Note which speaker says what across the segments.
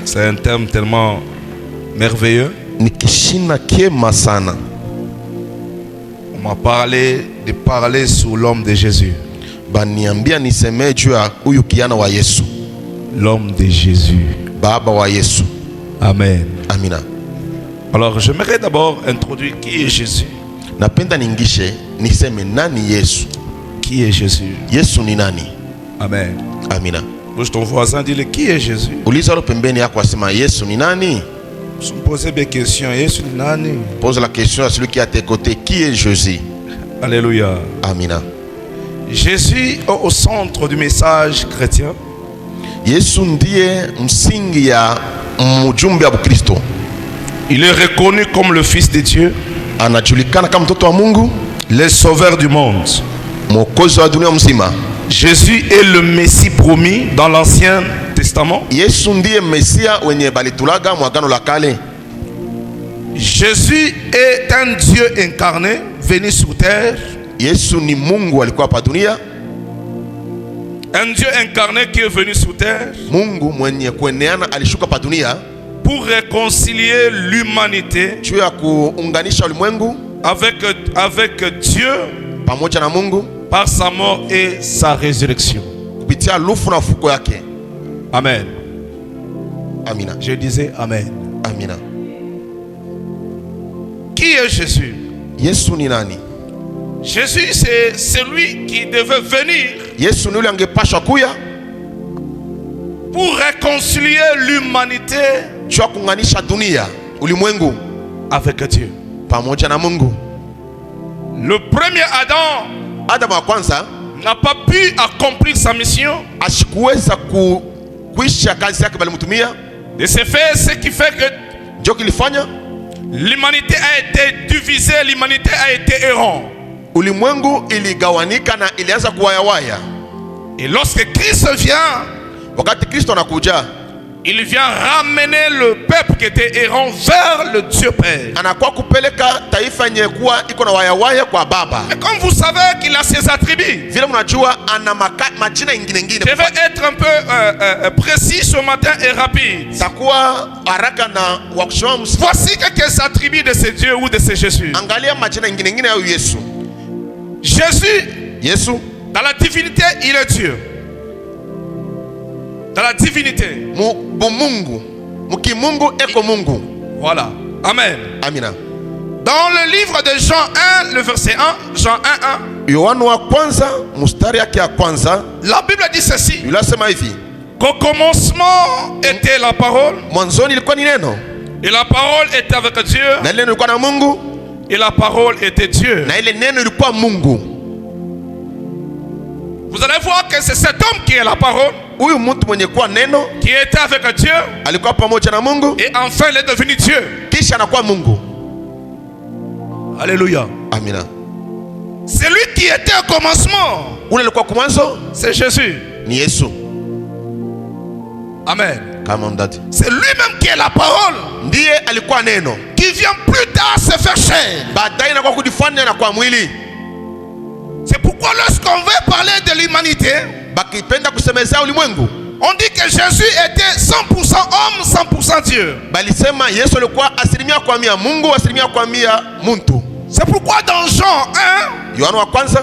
Speaker 1: C'est un terme tellement merveilleux.
Speaker 2: Ni kishina kiema sana.
Speaker 1: On m'a parlé de parler sur l'homme de Jésus.
Speaker 2: Baniambia niseme juu ya huyu kijana wa Yesu.
Speaker 1: L'homme de Jésus.
Speaker 2: Baba wa Yesu.
Speaker 1: Amen.
Speaker 2: Amina.
Speaker 1: Alors j'aimerais d'abord introduire qui est Jésus.
Speaker 2: Napenda ningishe niseme nani Yesu.
Speaker 1: Qui est Jésus?
Speaker 2: Yesu ni nani?
Speaker 1: Amen.
Speaker 2: Amina.
Speaker 1: Bouge ton voisin, dis-le, qui est Jésus?
Speaker 2: Uliza lo pembeni yako asema Yesu ni nani?
Speaker 1: Si on pose des questions, Jésus ni nani?
Speaker 2: Pose la question à celui qui est à tes côtés, qui est Jésus?
Speaker 1: Alléluia.
Speaker 2: Amina.
Speaker 1: Jésus est au centre du message chrétien.
Speaker 2: Yesu ndiye msingi ya mjumbe wa Kristo.
Speaker 1: Il est reconnu comme le Fils de Dieu,
Speaker 2: Anajulikana kama mtoto wa Mungu,
Speaker 1: le sauveur du monde.
Speaker 2: mwokozi wa dunia mzima.
Speaker 1: Jésus est le Messie promis dans l'Ancien Testament.
Speaker 2: Yesu ndiye Mesia wenye balitulaga mwagano la kale.
Speaker 1: Jésus est un Dieu incarné, venu sur terre.
Speaker 2: Yesu ni Mungu alikuwa hapa dunia.
Speaker 1: Un Dieu incarné qui est venu sur terre
Speaker 2: Mungu mwenye kueneana alishuka hapa dunia
Speaker 1: pour réconcilier l'humanité
Speaker 2: juu ya kuunganisha ulimwengu
Speaker 1: avec Dieu
Speaker 2: pamoja na Mungu
Speaker 1: par sa mort et sa résurrection.
Speaker 2: kupitia lufu na ufuko yake.
Speaker 1: Amen.
Speaker 2: Amina.
Speaker 1: Je disais Amen.
Speaker 2: Amina.
Speaker 1: Qui est Jésus?
Speaker 2: Yesu ni nani?
Speaker 1: Jésus, c'est celui qui devait venir
Speaker 2: Yesu ni yule angepashwa kuya
Speaker 1: pour réconcilier l'humanité
Speaker 2: juu ya kuunganisha dunia, ulimwengu
Speaker 1: avec Dieu.
Speaker 2: pamoja na Mungu.
Speaker 1: Le premier Adam
Speaker 2: Adamu wa kwanza
Speaker 1: n'a pas pu accomplir sa mission.
Speaker 2: ashikuweza kuisha kazi yake balimtumia.
Speaker 1: De ce fait, ce qui fait que
Speaker 2: Ndio kilifanya
Speaker 1: l'humanité a été divisée, l'humanité a été errant.
Speaker 2: ulimwengu iligawanika na ilianza kuwayawaya.
Speaker 1: Et lorsque Christ vient,
Speaker 2: Wakati Kristo anakuja,
Speaker 1: il vient ramener le peuple qui était errant vers le Dieu Père.
Speaker 2: anakuwa kupeleka taifa yenye kuwa iko na wayawaya kwa Baba.
Speaker 1: Et comme vous savez qu'il a ses attributs,
Speaker 2: Vile mnajua ana majina ingine ingine.
Speaker 1: je vais être un peu précis ce matin et rapide.
Speaker 2: Takuwa haraka na wakushawa msifu.
Speaker 1: Voici quelques attributs de ce Dieu ou de ce Jésus.
Speaker 2: Angalia majina ingine ingine ya Yesu.
Speaker 1: Jésus,
Speaker 2: Yesu
Speaker 1: dans la divinité, il est Dieu. Dans la divinité.
Speaker 2: Mungu. Mukimungu eko Mungu.
Speaker 1: Voilà. Amen.
Speaker 2: Amina.
Speaker 1: Dans le livre de Jean 1, le verset 1, Jean 1, 1.
Speaker 2: Yohana wa kwanza, mstari yake ya kwanza,
Speaker 1: La Bible dit ceci.
Speaker 2: yunasema hivi.
Speaker 1: Qu'au commencement était la parole.
Speaker 2: Mwanzoni ilikuwa ni neno.
Speaker 1: Et la parole était avec Dieu.
Speaker 2: Na ile neno ilikuwa na Mungu.
Speaker 1: Et la parole était Dieu.
Speaker 2: Na ile neno ilikuwa Mungu.
Speaker 1: Vous allez voir que c'est cet homme qui est la parole.
Speaker 2: Huyu mtu mwenye kuwa neno
Speaker 1: Qui était avec Dieu.
Speaker 2: alikuwa pamoja na Mungu.
Speaker 1: Et enfin il est devenu Dieu.
Speaker 2: Kisha anakuwa Mungu.
Speaker 1: Alléluia.
Speaker 2: Amina.
Speaker 1: Celui qui était au commencement,
Speaker 2: Ule alikuwa kwa mwanzo
Speaker 1: c'est Jésus.
Speaker 2: ni Yesu.
Speaker 1: Amen.
Speaker 2: Kama ndati.
Speaker 1: C'est lui-même qui est la parole.
Speaker 2: Ndiye alikuwa neno.
Speaker 1: Qui vient plus tard se faire chair.
Speaker 2: Baadaye anakuwa kujifanya na kwa mwili.
Speaker 1: C'est pourquoi lorsqu'on veut parler de l'humanité,
Speaker 2: Bakipenda kusemezea ulimwengu,
Speaker 1: on dit que Jésus était 100% homme, 100% Dieu.
Speaker 2: balisema Yesu alikuwa asilimia kwa mia Mungu, asilimia kwa mia muntu.
Speaker 1: C'est pourquoi dans Jean 1,
Speaker 2: Yohana wa kwanza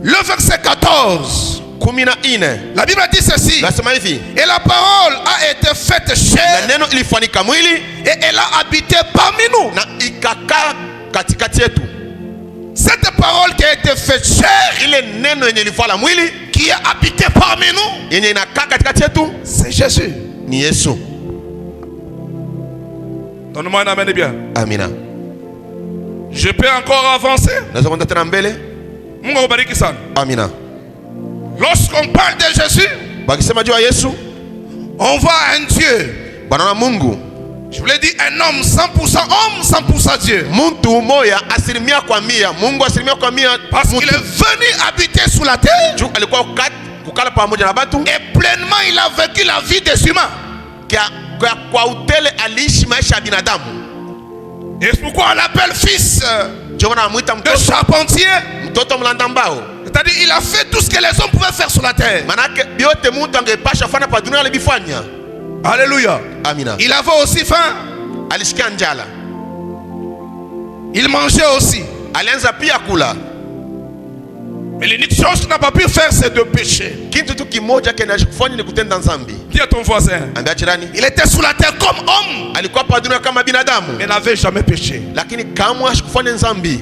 Speaker 1: le verset 14,
Speaker 2: 14,
Speaker 1: la Bible dit ceci.
Speaker 2: nasema hivi,
Speaker 1: Et la parole a été faite
Speaker 2: na
Speaker 1: chair
Speaker 2: neno ilifanyika mwili
Speaker 1: et elle a habité parmi nous.
Speaker 2: na ikakaa katikati yetu.
Speaker 1: Cette parole qui a été faite chair,
Speaker 2: Ile neno yenye ilivala mwili
Speaker 1: qui a habité parmi nous,
Speaker 2: yenye inakaa katikati yetu
Speaker 1: c'est Jésus.
Speaker 2: ni Yesu.
Speaker 1: Donne-moi un amen bien.
Speaker 2: Amina.
Speaker 1: Je peux encore avancer.
Speaker 2: Naweza kwenda tena mbele.
Speaker 1: Mungu akubariki sana.
Speaker 2: Amina.
Speaker 1: Lorsqu'on parle de Jésus,
Speaker 2: Bakisema juu ya Yesu,
Speaker 1: on voit un Dieu.
Speaker 2: banaona Mungu.
Speaker 1: Je vous l'ai dit, un homme 100% homme, 100% Dieu.
Speaker 2: Muntu moya asilimia kwa mia Mungu, asilimia kwa mia
Speaker 1: Parce qu'il est venu habiter sur la terre.
Speaker 2: juu alikuwa kukala pamoja na batu
Speaker 1: Et pleinement il a vécu la vie des humains.
Speaker 2: kwa utele aliishi maisha ya binadamu.
Speaker 1: Et c'est pourquoi on l'appelle fils
Speaker 2: Ndio maana anamuita
Speaker 1: de charpentier.
Speaker 2: mtoto mlanda mbao.
Speaker 1: C'est-à-dire il a fait tout ce que les hommes pouvaient faire sur la terre.
Speaker 2: Manake biote mtu angepasha fana pa dunia alibifanya.
Speaker 1: Alléluia.
Speaker 2: Amina.
Speaker 1: Il avait aussi faim.
Speaker 2: Alisikia njala.
Speaker 1: Il mangeait aussi.
Speaker 2: Alianza pia kula.
Speaker 1: Mais l'unique chose qu'il n'a pas pu faire, c'est de pécher.
Speaker 2: Kitu tu kimoja kinachokufanya ni kutenda dhambi.
Speaker 1: Dis à ton voisin.
Speaker 2: Ambia jirani.
Speaker 1: Il était sur la terre comme homme.
Speaker 2: Alikuwa hapa dunia kama binadamu.
Speaker 1: Mais n'avait jamais péché.
Speaker 2: Lakini kamwe hashikufanya dhambi.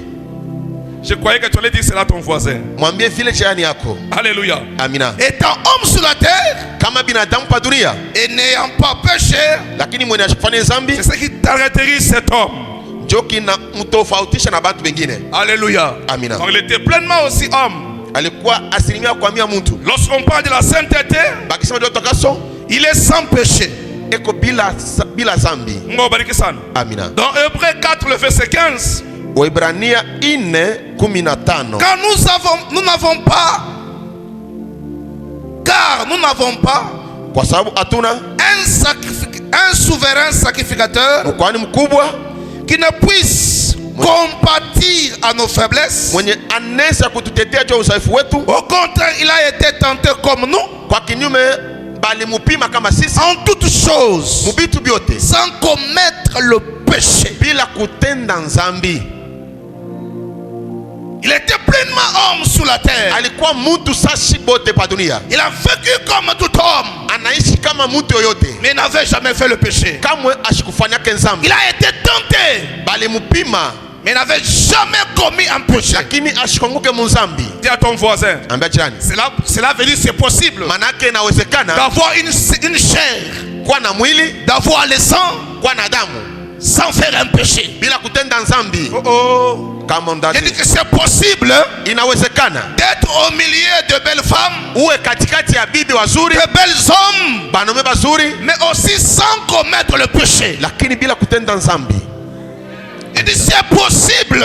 Speaker 1: Je croyais que tu allais dire cela à ton voisin.
Speaker 2: Mwambie vile jirani yako.
Speaker 1: Alléluia.
Speaker 2: Amina.
Speaker 1: Étant homme sur la terre.
Speaker 2: Kama binadamu pa dunia.
Speaker 1: Et n'ayant pas péché.
Speaker 2: Lakini mwenye hashikufanya dhambi.
Speaker 1: C'est ce qui caractérise cet homme.
Speaker 2: Ndio kinamtofautisha na watu wengine.
Speaker 1: Alléluia.
Speaker 2: Amina.
Speaker 1: Donc il était pleinement aussi homme.
Speaker 2: Alikuwa asilimia kwa mia mtu.
Speaker 1: Lorsqu'on parle de la sainteté,
Speaker 2: Bakisema ndio takaso.
Speaker 1: il est sans péché.
Speaker 2: Eko bila dhambi.
Speaker 1: Mungu abariki sana.
Speaker 2: Amina.
Speaker 1: Dans Hébreux 4 le verset 15.
Speaker 2: Waebrania 4:15.
Speaker 1: Car nous n'avons pas
Speaker 2: Kwa sababu hatuna
Speaker 1: un souverain sacrificateur
Speaker 2: mkwani mkubwa
Speaker 1: qui ne puisse compatir à nos faiblesses.
Speaker 2: mwenye anaweza kututetea juu ya udhaifu wetu.
Speaker 1: Au contraire, il a été tenté comme nous.
Speaker 2: Kwa kinyume bali mupima kama sisi
Speaker 1: en toutes choses,
Speaker 2: mubitu byote
Speaker 1: sans commettre le péché.
Speaker 2: bila kutenda dhambi.
Speaker 1: Il était pleinement homme sur la terre.
Speaker 2: Alikuwa mtu sashi bote pa dunia.
Speaker 1: Il a vécu comme tout homme.
Speaker 2: Anaishi kama mtu yoyote.
Speaker 1: Mais n'avait jamais fait le péché.
Speaker 2: Kamwe ashikufanya dhambi.
Speaker 1: Il a été tenté.
Speaker 2: Bali mupima.
Speaker 1: Mais n'avait jamais commis un péché.
Speaker 2: Lakini ashikonguke muzambi.
Speaker 1: Dis à ton voisin.
Speaker 2: Ambia jirani.
Speaker 1: Cela veut dire c'est possible.
Speaker 2: Manake inawezekana.
Speaker 1: D'avoir une chair.
Speaker 2: Kuwa na mwili.
Speaker 1: D'avoir le sang.
Speaker 2: Kuwa na damu.
Speaker 1: Sans faire un péché.
Speaker 2: Bila kutenda dhambi.
Speaker 1: Oh. Je dis que c'est possible d'être au milieu de belles femmes,
Speaker 2: uwe katikati ya bibi wazuri,
Speaker 1: de belles hommes,
Speaker 2: banaume bazuri,
Speaker 1: mais aussi sans commettre le péché.
Speaker 2: Lakini bila kutenda dhambi.
Speaker 1: Je dis c'est possible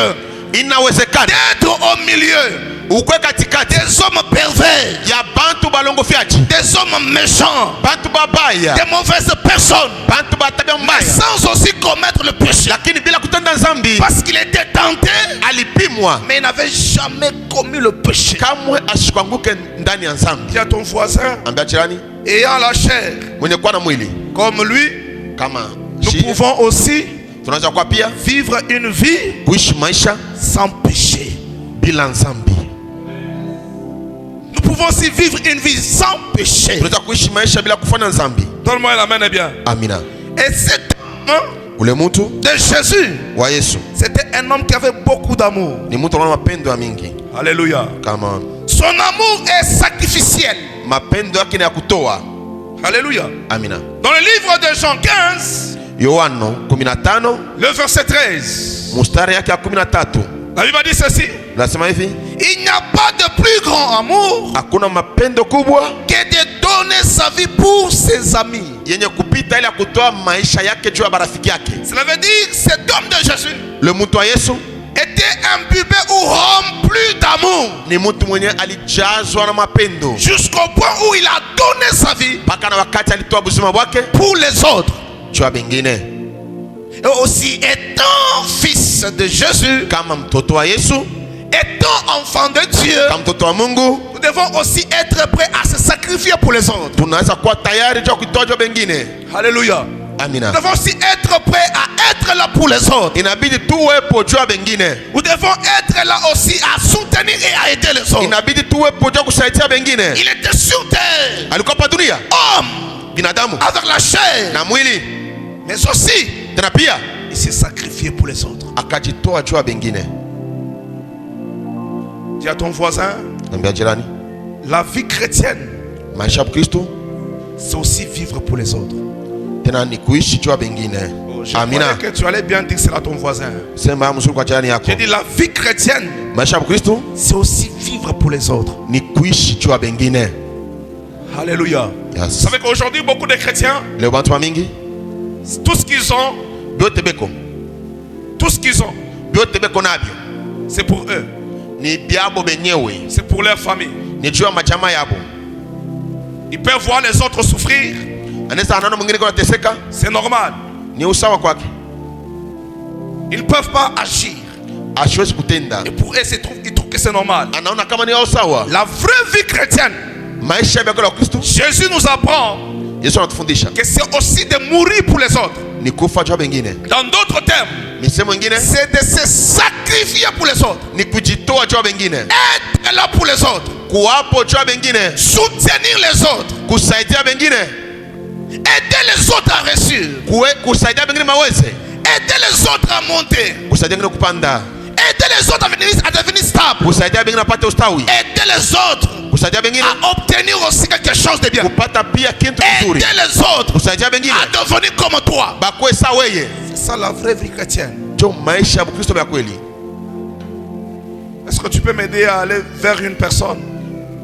Speaker 1: d'être au milieu
Speaker 2: ukwe katikati
Speaker 1: des hommes pervers,
Speaker 2: ya bantu balongo fiaji,
Speaker 1: des hommes méchants,
Speaker 2: bantu babaya,
Speaker 1: des mauvaises personnes,
Speaker 2: bantu batabia mbaya,
Speaker 1: sans aussi commettre le péché.
Speaker 2: Lakini bila kutenda dhambi.
Speaker 1: Parce qu'il était tenté,
Speaker 2: alipimwa,
Speaker 1: mais il n'avait jamais commis le péché.
Speaker 2: Kamwe ashikwanguke ndani ya dhambi.
Speaker 1: Dis à ton voisin,
Speaker 2: ambia jirani,
Speaker 1: ayant la chair
Speaker 2: mwenye kuwa na mwili
Speaker 1: comme lui,
Speaker 2: kama
Speaker 1: nous pouvons aussi
Speaker 2: tunaweza kwa pia
Speaker 1: vivre une vie
Speaker 2: kuishi maisha
Speaker 1: sans péché.
Speaker 2: Bila dhambi.
Speaker 1: Nous pouvons aussi vivre une vie sans péché.
Speaker 2: Tunaweza kuishi maisha bila kufanya dhambi.
Speaker 1: Donne-moi la main, est bien.
Speaker 2: Amina.
Speaker 1: Et cet homme
Speaker 2: ule mtu
Speaker 1: de Jésus
Speaker 2: wa Yesu,
Speaker 1: c'était un homme qui avait beaucoup d'amour.
Speaker 2: Ni mtu ana mapendo ya mingi.
Speaker 1: Alléluia.
Speaker 2: Come on.
Speaker 1: Son amour est sacrificiel.
Speaker 2: Mapendo yake ni ya kutoa.
Speaker 1: Alléluia.
Speaker 2: Amina.
Speaker 1: Dans le livre de Jean 15,
Speaker 2: Yohano 15,
Speaker 1: le verset 13,
Speaker 2: mstari yake ya 13.
Speaker 1: la Bible dit ceci.
Speaker 2: Nasema hivi,
Speaker 1: il n'y a pas de plus grand amour
Speaker 2: hakuna mapendo kubwa
Speaker 1: que de donner sa vie pour ses amis.
Speaker 2: Yenye kupita ile kutoa maisha yake juu ya marafiki yake.
Speaker 1: Cela veut dire cet homme de Jésus,
Speaker 2: le mtu wa Yesu,
Speaker 1: était imbibé ou rempli d'amour.
Speaker 2: Ni mtu mwenye alijazwa na mapendo.
Speaker 1: Jusqu'au point où il a donné sa vie.
Speaker 2: Paka na wakati alitoa buzima wake
Speaker 1: pour les autres.
Speaker 2: Juu ya bengine.
Speaker 1: Et aussi étant fils de Jésus,
Speaker 2: kama mtoto wa Yesu,
Speaker 1: étant enfant de Dieu,
Speaker 2: kama mtoto wa Mungu,
Speaker 1: nous devons aussi être prêts à se sacrifier pour les autres.
Speaker 2: Tunaweza kuwa tayari juu ya kutoa juu bengine.
Speaker 1: Alléluia.
Speaker 2: Amina.
Speaker 1: Nous devons aussi être prêts à être là pour les autres.
Speaker 2: Inabidi tuwepo juu ya bengine.
Speaker 1: Nous devons être là aussi à soutenir et à aider les autres.
Speaker 2: Inabidi tuwepo juu ya kusaidia bengine.
Speaker 1: Il était sur terre.
Speaker 2: Alikuwa pa dunia.
Speaker 1: Homme.
Speaker 2: Binadamu.
Speaker 1: Avec la chair.
Speaker 2: Na mwili.
Speaker 1: Mais aussi.
Speaker 2: Tena pia.
Speaker 1: Il s'est sacrifié pour les autres.
Speaker 2: Akajitoa juu ya bengine.
Speaker 1: Dis à ton voisin.
Speaker 2: Ambia jirani.
Speaker 1: La vie chrétienne.
Speaker 2: Maisha ya Kristo.
Speaker 1: C'est aussi vivre pour les autres.
Speaker 2: Tena ni kuishi juu ya bengine.
Speaker 1: Amina. Que tu allais bien dire cela à ton voisin.
Speaker 2: Sema mzuri kwa jirani yako.
Speaker 1: J'ai dit la vie chrétienne.
Speaker 2: Maisha ya Kristo.
Speaker 1: C'est aussi vivre pour les autres.
Speaker 2: Ni kuishi juu ya bengine.
Speaker 1: Alléluia.
Speaker 2: Yes.
Speaker 1: Vous savez qu'aujourd'hui beaucoup de chrétiens,
Speaker 2: leo bantu wa mingi,
Speaker 1: tout ce qu'ils ont,
Speaker 2: byote beko,
Speaker 1: tout ce qu'ils ont,
Speaker 2: byote beko nabyo,
Speaker 1: c'est pour eux.
Speaker 2: Ni byabo benyewe.
Speaker 1: C'est pour leur famille.
Speaker 2: Ni juu ya majamaa yabo.
Speaker 1: Ils peuvent voir les autres souffrir.
Speaker 2: Anaweza anaona mwingine kwa teseka.
Speaker 1: C'est normal.
Speaker 2: Ni usawa kwake.
Speaker 1: Ils ne peuvent pas agir.
Speaker 2: Asiwezi kutenda.
Speaker 1: Et pour eux, ils trouvent que c'est normal.
Speaker 2: Anaona kama ni usawa.
Speaker 1: La vraie vie chrétienne.
Speaker 2: Maisha ya Kristo.
Speaker 1: Jésus nous apprend Yesu anatufundisha
Speaker 3: que c'est aussi de mourir pour les autres.
Speaker 1: ni kufa juu ya wengine.
Speaker 3: Dans d'autres termes,
Speaker 1: Misemo ingine
Speaker 3: c'est de se sacrifier pour les autres.
Speaker 1: ni kujitoa juu ya wengine,
Speaker 3: Être là pour les autres.
Speaker 1: kuwapo juu ya wengine,
Speaker 3: Soutenir les autres.
Speaker 1: kusaidia wengine,
Speaker 3: Aider les autres à réussir.
Speaker 1: kusaidia wengine maweze,
Speaker 3: Aider les autres à monter.
Speaker 1: kusaidia wengine kupanda,
Speaker 3: Aider les autres à devenir stable.
Speaker 1: kusaidia wengine apate ustawi,
Speaker 3: Aider les autres
Speaker 1: kusaidia wengine
Speaker 3: à obtenir aussi quelque chose de bien.
Speaker 1: kupata pia kitu kizuri,
Speaker 3: Aider les autres
Speaker 1: kusaidia wengine
Speaker 3: à devenir comme toi.
Speaker 1: bakwe sawa weye.
Speaker 3: C'est ça la vraie vie chrétienne.
Speaker 1: Jo maisha ya Kristo ya kweli.
Speaker 3: Est-ce que tu peux m'aider à aller vers une personne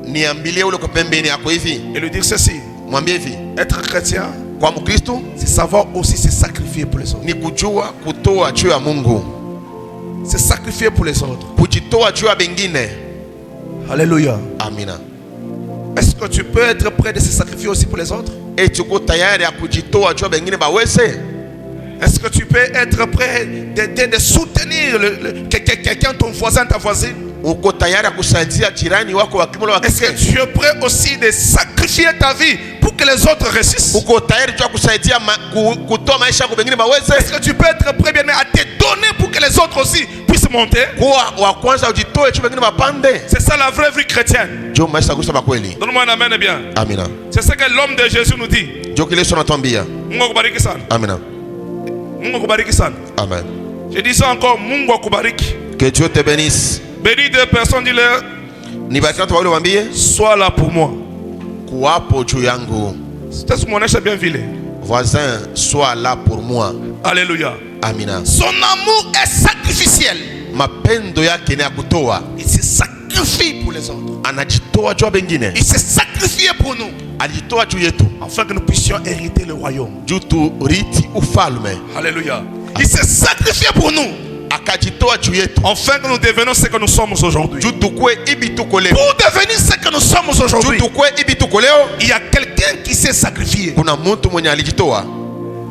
Speaker 1: Niambilie ule kwa pembeni yako hivi,
Speaker 3: et lui dire ceci?
Speaker 1: mwambie hivi,
Speaker 3: Être chrétien,
Speaker 1: kwa Mkristo
Speaker 3: c'est savoir aussi se sacrifier pour les autres.
Speaker 1: ni kujua kutoa juu ya Mungu,
Speaker 3: Se sacrifier pour les autres.
Speaker 1: kujitoa juu ya wengine.
Speaker 3: Alléluia.
Speaker 1: Amina.
Speaker 3: Est-ce que tu peux être prêt de se sacrifier aussi pour les autres?
Speaker 1: Eti uko tayari ya kujitoa juu ya wengine baweze?
Speaker 3: Est-ce que tu peux être prêt d'aider, de soutenir quelqu'un, ton voisin, ta voisine?
Speaker 1: Uko tayari ya kusaidia jirani wako wa kiume wa
Speaker 3: Est-ce que
Speaker 1: kike?
Speaker 3: tu es prêt aussi de sacrifier ta vie pour que les autres réussissent?
Speaker 1: Uko tayari juu ya kusaidia kutoa maisha yako wengine baweze?
Speaker 3: Est-ce que tu peux être prêt bien à te donner pour que les autres aussi puissent monter?
Speaker 1: Kuwa wa kwanza ujitoe juu wengine bapande.
Speaker 3: C'est ça la vraie vie chrétienne.
Speaker 1: Jo maisha ya Kristo ya kweli.
Speaker 3: Donne-moi un amen bien.
Speaker 1: Amina.
Speaker 3: C'est ce que l'homme de Jésus nous dit.
Speaker 1: Jo kile Yesu anatuambia.
Speaker 3: Mungu akubariki sana.
Speaker 1: Amina.
Speaker 3: Mungu akubariki sana.
Speaker 1: Amen.
Speaker 3: Je dis ça encore, Mungu akubariki.
Speaker 1: Que Dieu te bénisse.
Speaker 3: Bénis deux personnes, dis-leur,
Speaker 1: Ni baraka watu wawili waambie
Speaker 3: sois là pour moi.
Speaker 1: kuwapo juu yangu.
Speaker 3: C'est mon échec bien vilé.
Speaker 1: Voisin, sois là pour moi.
Speaker 3: Alléluia.
Speaker 1: Amina.
Speaker 3: Son amour est sacrificiel.
Speaker 1: Mapendo yake ni ya kutoa.
Speaker 3: Il se sacrifie pour les autres.
Speaker 1: Anajitoa juu ya wengine.
Speaker 3: Il s'est sacrifié pour nous,
Speaker 1: Alijitoa juu yetu.
Speaker 3: afin que nous puissions hériter le royaume.
Speaker 1: Juu turiti ufalme.
Speaker 3: Alléluia. Il s'est sacrifié pour nous,
Speaker 1: Akajitoa juu yetu.
Speaker 3: afin que nous devenions ce que nous sommes aujourd'hui.
Speaker 1: Juu tukue ibi tuko leo.
Speaker 3: Pour devenir ce que nous sommes
Speaker 1: Juu
Speaker 3: aujourd'hui,
Speaker 1: tukue ibi tuko leo.
Speaker 3: il y a quelqu'un qui s'est sacrifié.
Speaker 1: Kuna mtu mwenye alijitoa.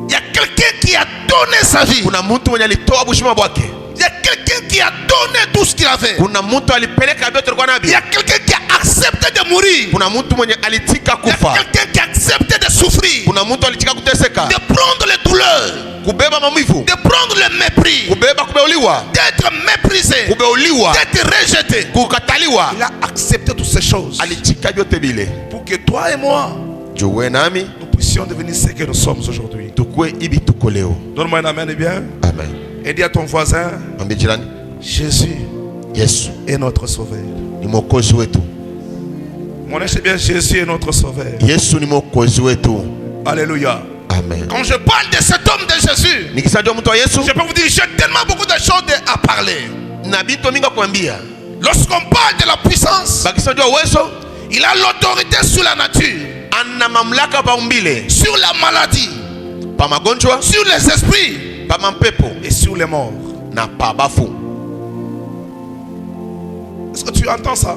Speaker 3: Il y a quelqu'un qui a donné sa vie.
Speaker 1: Kuna mtu mwenye alitoa bushima bwake.
Speaker 3: Il y a quelqu'un qui a donné tout ce qu'il avait.
Speaker 1: Kuna mtu alipeleka vyote alikuwa
Speaker 3: Il y
Speaker 1: navyo.
Speaker 3: a quelqu'un qui a accepté de mourir.
Speaker 1: Kuna mtu mwenye alitika
Speaker 3: Il y a
Speaker 1: kufa.
Speaker 3: quelqu'un qui a accepté de souffrir,
Speaker 1: Kuna mtu alitika kuteseka,
Speaker 3: de prendre les douleurs,
Speaker 1: kubeba maumivu,
Speaker 3: de prendre le mépris,
Speaker 1: kubeba kubeuliwa,
Speaker 3: d'être méprisé,
Speaker 1: kubeuliwa,
Speaker 3: d'être rejeté.
Speaker 1: kukataliwa.
Speaker 3: Il a accepté toutes ces choses
Speaker 1: Alitika vyote vile.
Speaker 3: pour que toi et moi,
Speaker 1: Juu nami
Speaker 3: nous puissions devenir ce que nous sommes aujourd'hui.
Speaker 1: tukue ibi tuko leo.
Speaker 3: Donne-moi un amen, bien.
Speaker 1: Amen.
Speaker 3: Et dis à ton voisin,
Speaker 1: Mwambie jirani,
Speaker 3: Jésus
Speaker 1: Yesu
Speaker 3: est notre sauveur.
Speaker 1: ni mwokozi wetu.
Speaker 3: Mon cher bien, Jésus est notre sauveur.
Speaker 1: Yesu ni mwokozi wetu.
Speaker 3: Alléluia.
Speaker 1: Amen.
Speaker 3: Quand je parle de cet homme de Jésus,
Speaker 1: Nikisajua mtu wa Yesu,
Speaker 3: je peux vous dire, j'ai tellement beaucoup de choses à parler.
Speaker 1: na vitu mingi kuambia.
Speaker 3: Lorsqu'on parle de la puissance,
Speaker 1: Bakisajua uwezo,
Speaker 3: il a l'autorité sur la nature,
Speaker 1: ana mamlaka pa umbile,
Speaker 3: sur la maladie,
Speaker 1: pa magonjwa,
Speaker 3: sur les esprits
Speaker 1: pa mampepo
Speaker 3: et sur les morts.
Speaker 1: na pa bafu.
Speaker 3: Est-ce que tu entends ça?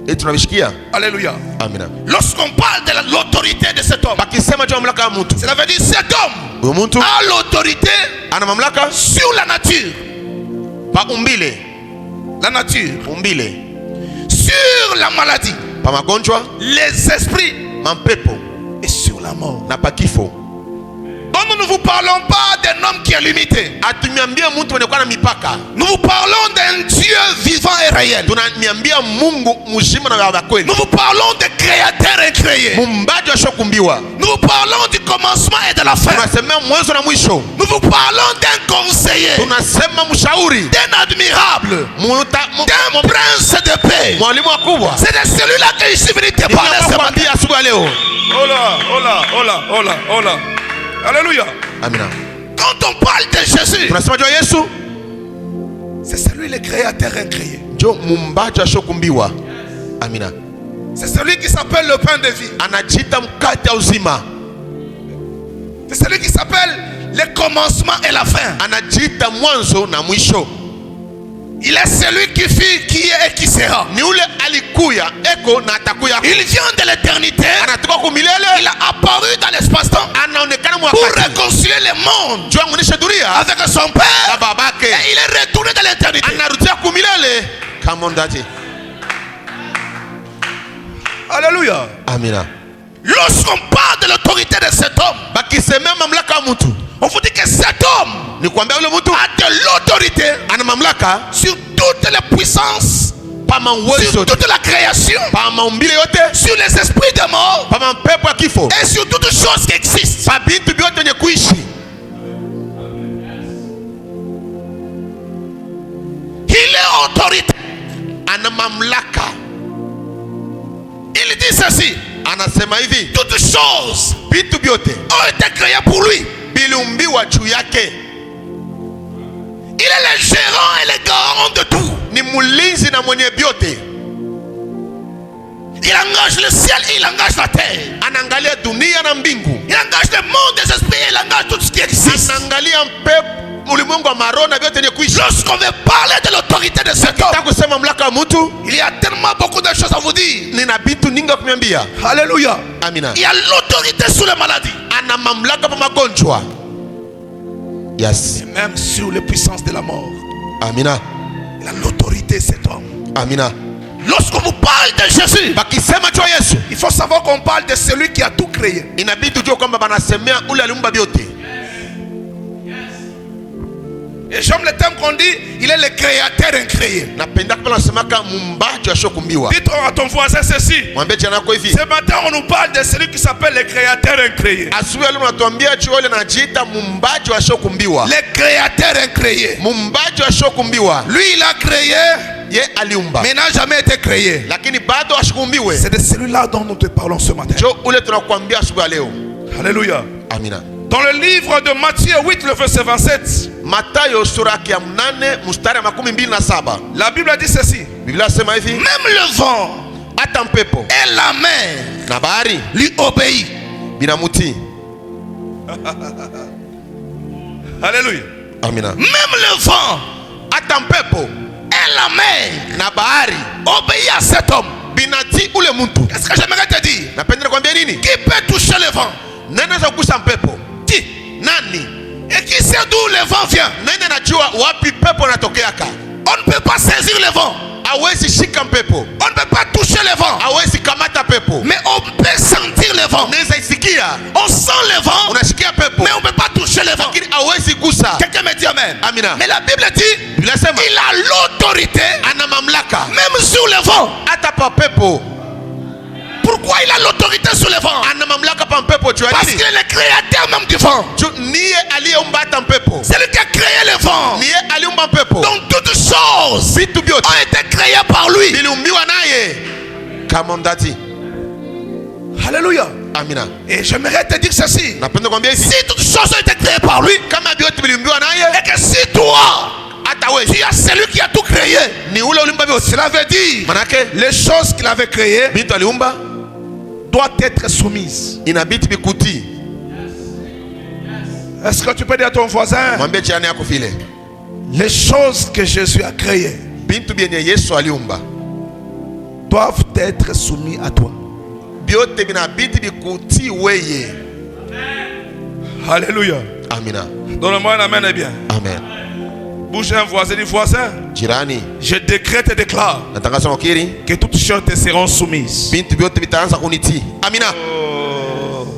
Speaker 1: Et tunabishikia.
Speaker 3: Alléluia.
Speaker 1: Amina.
Speaker 3: Lorsqu'on parle de l'autorité de cet homme,
Speaker 1: Bakisema juu ya mamlaka ya mtu,
Speaker 3: cela veut dire cet homme
Speaker 1: huyo mtu
Speaker 3: a l'autorité
Speaker 1: ana mamlaka
Speaker 3: sur la nature,
Speaker 1: pa umbile, umbile,
Speaker 3: sur la maladie,
Speaker 1: pa magonjwa,
Speaker 3: les esprits
Speaker 1: mampepo
Speaker 3: et sur la mort.
Speaker 1: na pa kifo.
Speaker 3: Donc nous ne vous parlons pas d'un homme qui est limité.
Speaker 1: Atumiambia mtu mwenye kuwa na mipaka.
Speaker 3: Nous vous parlons d'un Dieu vivant et réel.
Speaker 1: Tunamiambia Mungu mzima na wa kweli.
Speaker 3: Nous vous parlons de créateur incréé.
Speaker 1: Mumbaji ashokumbiwa.
Speaker 3: Nous vous parlons du commencement et de la fin.
Speaker 1: Tunasema mwanzo na mwisho.
Speaker 3: Nous vous parlons d'un conseiller,
Speaker 1: Tunasema mshauri,
Speaker 3: d'un admirable, d'un prince de paix.
Speaker 1: mwalimu mkubwa.
Speaker 3: C'est de celui-là que je suis venu te parler ce matin.
Speaker 1: Ninakwambia asubuhi leo.
Speaker 3: Oh là, oh là, oh là, oh là, oh là. Alléluia.
Speaker 1: Amina.
Speaker 3: Quand on parle de Jésus,
Speaker 1: Tunasema juu ya Yesu,
Speaker 3: c'est celui le créateur incréé.
Speaker 1: jo mumbaji ashokumbiwa. Amina.
Speaker 3: C'est celui qui s'appelle le pain de vie.
Speaker 1: Anajiita mkate wa uzima.
Speaker 3: C'est celui qui s'appelle le commencement et la fin.
Speaker 1: Anajiita mwanzo na mwisho.
Speaker 3: Il est celui qui fut, qui est et qui sera.
Speaker 1: Ni ule alikuya, eko na atakuya.
Speaker 3: Il vient de l'éternité.
Speaker 1: Anatoka kumilele.
Speaker 3: Il a apparu dans l'espace-temps
Speaker 1: Anaonekana
Speaker 3: pour
Speaker 1: mwakati.
Speaker 3: réconcilier le monde
Speaker 1: Jua muonesha dunia
Speaker 3: avec son Père.
Speaker 1: na babake.
Speaker 3: Et il est retourné dans l'éternité.
Speaker 1: Anarudia kumilele. Come on daddy.
Speaker 3: Alléluia.
Speaker 1: Amina.
Speaker 3: Lorsqu'on parle de l'autorité de cet homme,
Speaker 1: bakisemea mamlaka ya mtu,
Speaker 3: on vous dit que cet homme
Speaker 1: ni kuambia yule mtu
Speaker 3: a de l'autorité
Speaker 1: ana mamlaka
Speaker 3: sur toutes les puissances,
Speaker 1: pa mauwezo
Speaker 3: sur
Speaker 1: yote,
Speaker 3: toute la création,
Speaker 1: pa maumbile yote,
Speaker 3: sur les esprits de mort
Speaker 1: pa mapepo ya kifo,
Speaker 3: et sur toutes choses qui existent.
Speaker 1: pa bintu vyote vyenye kuishi.
Speaker 3: Il est autorité.
Speaker 1: Ana mamlaka.
Speaker 3: Il dit ceci:
Speaker 1: Anasema hivi,
Speaker 3: toutes choses
Speaker 1: vitu vyote
Speaker 3: ont été créées pour lui.
Speaker 1: biliumbiwa juu yake.
Speaker 3: Il est le gérant et le garant de tout.
Speaker 1: Ni mulinzi na mwenye vyote.
Speaker 3: Il engage le ciel et il engage la terre.
Speaker 1: Anaangalia dunia na mbingu.
Speaker 3: Il engage le monde des esprits et il engage tout ce qui existe.
Speaker 1: Anaangalia mpepo, ulimwengu wa maroho na vyote vyenye kuishi.
Speaker 3: Lorsqu'on veut parler de l'autorité de cet homme,
Speaker 1: Nataka kusema mamlaka ya mtu,
Speaker 3: il y a tellement beaucoup de choses à vous dire.
Speaker 1: nina vitu nyingi ya kuniambia.
Speaker 3: Alléluia.
Speaker 1: Amina.
Speaker 3: Il y a l'autorité sur les maladies.
Speaker 1: Ana mamlaka pa magonjwa. Yes.
Speaker 3: Et même sur les puissances de la mort.
Speaker 1: Amina.
Speaker 3: Il a l'autorité, cet homme.
Speaker 1: Amina.
Speaker 3: Lorsqu'on vous parle de Jésus,
Speaker 1: Bakisema juu ya Yesu,
Speaker 3: il faut savoir qu'on parle de celui qui a tout créé.
Speaker 1: inabidi tujue kwamba banasemea ule aliumba vyote.
Speaker 3: Et j'aime le terme qu'on dit, il est le créateur incréé.
Speaker 1: Napenda kwa nasemaka mumbaji ashokumbiwa.
Speaker 3: Dites à ton voisin ceci:
Speaker 1: Mwambie jana kwa hivi,
Speaker 3: ce matin on nous parle de celui qui s'appelle le créateur incréé.
Speaker 1: asubuhi leo natuambia juu ile najiita mumbaji ashokumbiwa.
Speaker 3: Le créateur incréé.
Speaker 1: Mumbaji ashokumbiwa.
Speaker 3: Lui il a créé,
Speaker 1: Ye aliumba.
Speaker 3: mais n'a jamais été créé.
Speaker 1: Lakini bado ashukumbiwe.
Speaker 3: C'est de celui-là dont nous te parlons ce matin.
Speaker 1: Jo ule tunakuambia asubuhi leo.
Speaker 3: Alléluia.
Speaker 1: Amina.
Speaker 3: Dans le livre de Matthieu 8, le verset 27,
Speaker 1: Matayo sura ya 8 mstari wa 27.
Speaker 3: la Bible dit ceci:
Speaker 1: Biblia sema hivi,
Speaker 3: même le vent
Speaker 1: hata mpepo
Speaker 3: et la mer
Speaker 1: na bahari
Speaker 3: lui obéit.
Speaker 1: binamutii.
Speaker 3: Alléluia.
Speaker 1: Amina.
Speaker 3: Même le vent
Speaker 1: Hata mpepo
Speaker 3: et la mer
Speaker 1: na bahari
Speaker 3: obéit à cet homme.
Speaker 1: binatii ule mtu.
Speaker 3: Qu'est-ce que j'aimerais te dire?
Speaker 1: Napenda kuambia nini?
Speaker 3: Qui peut toucher le vent?
Speaker 1: Nani anaweza kugusa mpepo?
Speaker 3: Qui?
Speaker 1: Nani?
Speaker 3: Et qui sait d'où le vent vient?
Speaker 1: Nani anajua wapi pepo natokeaka?
Speaker 3: On ne peut pas saisir le vent.
Speaker 1: Hawezi shika mpepo,
Speaker 3: On ne peut pas toucher le vent.
Speaker 1: hawezi kamata pepo.
Speaker 3: Mais on peut sentir le vent.
Speaker 1: Unaweza isikia,
Speaker 3: On sent le vent,
Speaker 1: unashikia pepo,
Speaker 3: mais on ne peut pas toucher le vent.
Speaker 1: lakini hawezi gusa.
Speaker 3: Quelqu'un me dit amen.
Speaker 1: Amina.
Speaker 3: Mais la Bible dit,
Speaker 1: Biblia sema
Speaker 3: il a l'autorité
Speaker 1: ana mamlaka
Speaker 3: même sur le vent.
Speaker 1: hata pa pepo.
Speaker 3: Pourquoi il a l'autorité sur le vent?
Speaker 1: Ana mamlaka pa mpepo juu ya
Speaker 3: Parce
Speaker 1: nini?
Speaker 3: qu'il est le créateur même du vent.
Speaker 1: Niye aliyeumba hata mpepo.
Speaker 3: C'est lui qui a créé le vent.
Speaker 1: Niye aliumba mpepo.
Speaker 3: Donc toutes choses
Speaker 1: Vitu vyote
Speaker 3: ont été créées par lui.
Speaker 1: viliumbiwa naye. Kama mdati.
Speaker 3: Alléluia.
Speaker 1: Amina.
Speaker 3: Et j'aimerais te dire ceci:
Speaker 1: Napenda kuambia hivi,
Speaker 3: si toutes choses ont été créées par lui,
Speaker 1: kama vyote viliumbiwa naye,
Speaker 3: et que si toi,
Speaker 1: hata wewe
Speaker 3: tu as celui qui a tout créé,
Speaker 1: ni ule ulimba vyote.
Speaker 3: cela veut dire
Speaker 1: Manake
Speaker 3: les choses qu'il avait créées
Speaker 1: vitu aliumba
Speaker 3: doivent être soumises.
Speaker 1: inabidi bikutii.
Speaker 3: Est-ce que tu peux dire à ton voisin:
Speaker 1: Mwambie jirani yako vile,
Speaker 3: les choses que Jésus a créées
Speaker 1: bintu byenye Yesu aliumba
Speaker 3: doivent être soumises à toi.
Speaker 1: vyote vinabidi bikutii weye.
Speaker 3: Alléluia.
Speaker 1: Amina.
Speaker 3: Donne-moi un amen, bien.
Speaker 1: Amen.
Speaker 3: Bouge un voisin, dis voisin:
Speaker 1: Jirani,
Speaker 3: je décrète et déclare
Speaker 1: natangaza makiri,
Speaker 3: que toutes choses te seront soumises.
Speaker 1: bintu vyote vitaanza kunitii. Amina.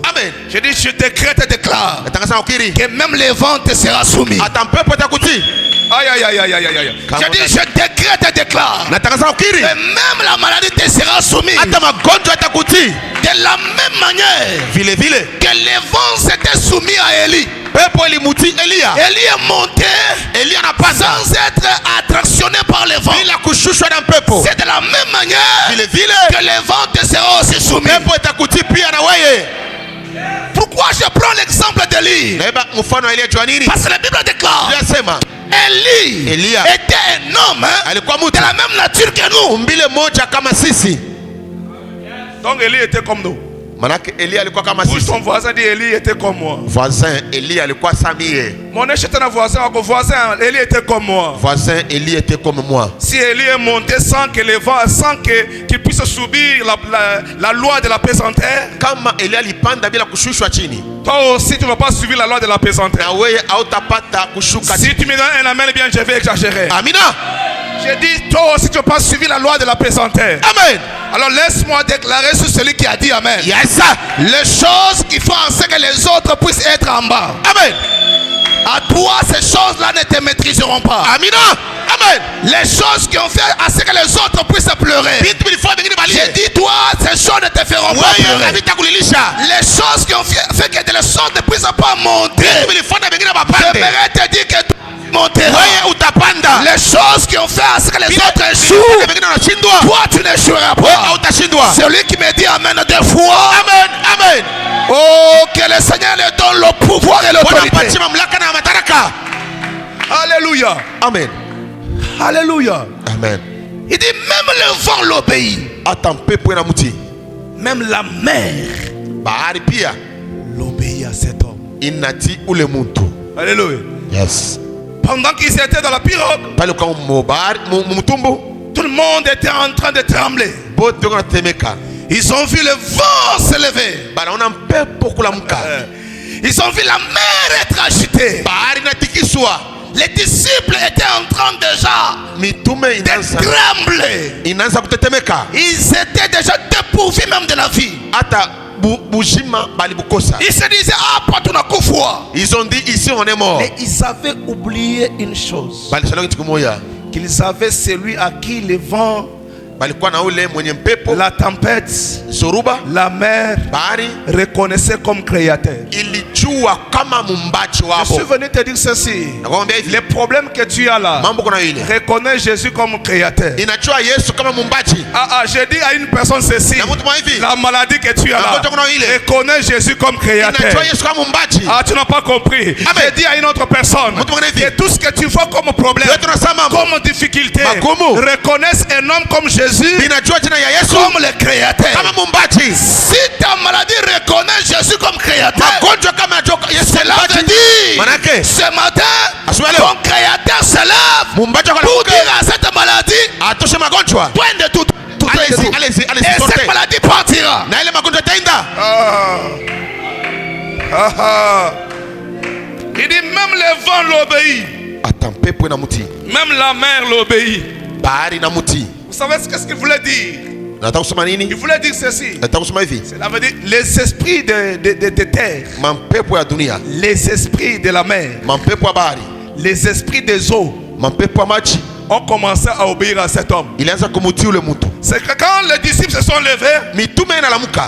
Speaker 1: Amen.
Speaker 3: Je dis, je décrète et déclare
Speaker 1: Natangaza makiri,
Speaker 3: que même les vents te seront soumis.
Speaker 1: hata mpepo itakutii.
Speaker 3: Aïe, aïe, aïe, aïe, aïe, aïe. Je dis, je décrète et déclare
Speaker 1: Natangaza makiri,
Speaker 3: que même la maladie te sera soumise.
Speaker 1: hata magonjwa itakutii.
Speaker 3: De la même manière
Speaker 1: Vile vile
Speaker 3: que les vents s'étaient soumis à Élie.
Speaker 1: pepo ilimutii Elia.
Speaker 3: Élie est monté
Speaker 1: Elia anapanda
Speaker 3: sans être attractionné par les vents.
Speaker 1: bila kushushwa na mpepo.
Speaker 3: C'est de la même manière
Speaker 1: Vile vile
Speaker 3: que les vents te seront aussi soumis.
Speaker 1: pepo itakutii pia na wewe.
Speaker 3: Pourquoi je prends l'exemple d'Élie?
Speaker 1: Naiba mfano wa Elia jua nini?
Speaker 3: Parce que la Bible déclare:
Speaker 1: Yasema
Speaker 3: Élie
Speaker 1: Elia
Speaker 3: était un homme
Speaker 1: alikuwa
Speaker 3: de
Speaker 1: mtu
Speaker 3: la même nature que nous.
Speaker 1: umbile moja kama sisi.
Speaker 3: Donc Élie était comme nous.
Speaker 1: Manake Elia alikuwa kama
Speaker 3: Bouge
Speaker 1: sisi.
Speaker 3: ton voisin, dit: Élie était comme moi.
Speaker 1: Voisin Elia alikuwa samie.
Speaker 3: Mon échec un voisin, voisin, Élie était comme moi.
Speaker 1: Voisin Elie était comme moi.
Speaker 3: Si Élie est monté sans que les vents, sans qu'il puisse subir la loi de la pesanteur,
Speaker 1: Kama Elia alipanda bila kushushwa chini,
Speaker 3: toi aussi tu ne vas pas suivre la loi de la pesanteur.
Speaker 1: na wewe hautapata kushuka
Speaker 3: Si
Speaker 1: chini.
Speaker 3: tu me donnes un amen, bien je vais exagérer.
Speaker 1: Amina.
Speaker 3: Je dis, toi aussi tu ne vas pas suivre la loi de la pesanteur.
Speaker 1: Amen.
Speaker 3: Alors laisse-moi déclarer sur celui qui a dit Amen.
Speaker 1: Yes.
Speaker 3: Les choses qui font en sorte que les autres puissent être en bas.
Speaker 1: Amen.
Speaker 3: À toi, ces choses-là ne te maîtriseront pas.
Speaker 1: Amina. Amen.
Speaker 3: Les choses qui ont fait à ce que les autres puissent pleurer. J'ai dit, toi, ces choses ne te feront pas pleurer. Les choses qui ont fait que les autres ne puissent pas monter. J'aimerais te dire que tu monteras. Les choses qui ont fait à ce que les autres échouent, toi, tu n'échoueras pas. Celui qui me dit Amen deux fois.
Speaker 1: Amen. Amen.
Speaker 3: Oh, que le Seigneur lui donne le pouvoir et l'autorité. Alléluia.
Speaker 1: Amen.
Speaker 3: Alléluia.
Speaker 1: Amen.
Speaker 3: Il dit même le vent l'obéit. Même la mer l'obéit à cet homme. Alléluia.
Speaker 1: Yes.
Speaker 3: Pendant qu'ils étaient dans la pirogue, tout le monde était en train de trembler. Ils ont vu le vent se lever. Ils ont vu la mer être agitée. Les disciples étaient en train déjà de trembler. Ils étaient déjà dépourvus même de la vie. Ils se disaient, ah, pas tout n'a qu'au foi.
Speaker 1: Ils ont dit, ici on est mort.
Speaker 3: Mais ils avaient oublié une chose. Qu'ils avaient celui à qui le vent, la tempête, la mer reconnaissait comme créateur. Je suis venu te dire ceci. Les problèmes que tu as là, reconnais Jésus comme créateur. J'ai dit à une personne ceci. La maladie que tu as là, reconnais Jésus comme créateur. Tu n'as pas compris. J'ai dit à une autre personne que tout ce que tu vois comme problème, comme difficulté, reconnaisse un homme comme Jésus comme le créateur. Si ta maladie reconnaît Jésus comme créateur, cela veut dire ce matin ton créateur se lève pour dire à cette maladie point de tout et cette maladie partira. Il dit même le vent l'obéit, même la mer l'obéit. Vous savez ce qu'il voulait dire? Il voulait dire ceci. Cela veut dire les esprits de terre, les esprits de la mer, les esprits des eaux ont commencé à obéir à cet homme. C'est que quand les disciples se sont levés,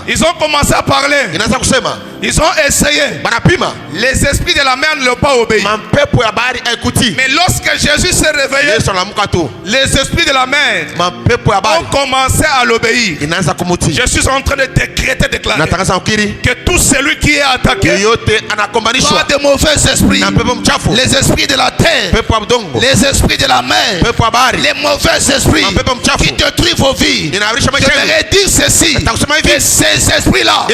Speaker 3: ils ont commencé à parler. Ils ont essayé. Les esprits de la mer ne l'ont pas obéi. Mais lorsque Jésus s'est réveillé, les esprits de la mer ont commencé à l'obéir. Je suis en train de déclarer que tout celui qui est attaqué par de mauvais esprits, les esprits de la terre, les esprits de la mer, les mauvais esprits qui détruisent vos vies, j'aimerais dire ceci, que ces esprits-là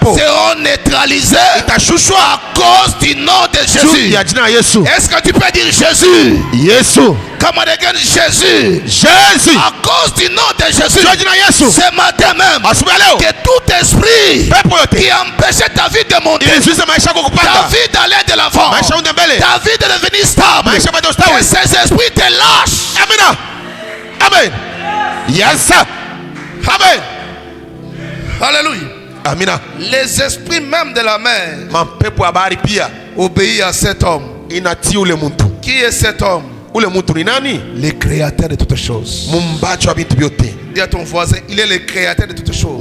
Speaker 3: seront neutralisés à cause du nom de Jésus. Est-ce que tu peux dire Jésus? Come on again, Jésus. À cause du nom de Jésus, ce matin même, que tout esprit qui empêchait ta vie de monter, ta vie d'aller de l'avant, ta vie de devenir stable, que ces esprits te lâchent.
Speaker 1: Amen. Yes. Amen.
Speaker 3: Alléluia.
Speaker 1: Amina.
Speaker 3: Les esprits même de la mer obéissent à cet homme. Qui est cet homme? Le créateur de toutes choses. Dis à ton voisin, il est le créateur de toutes choses.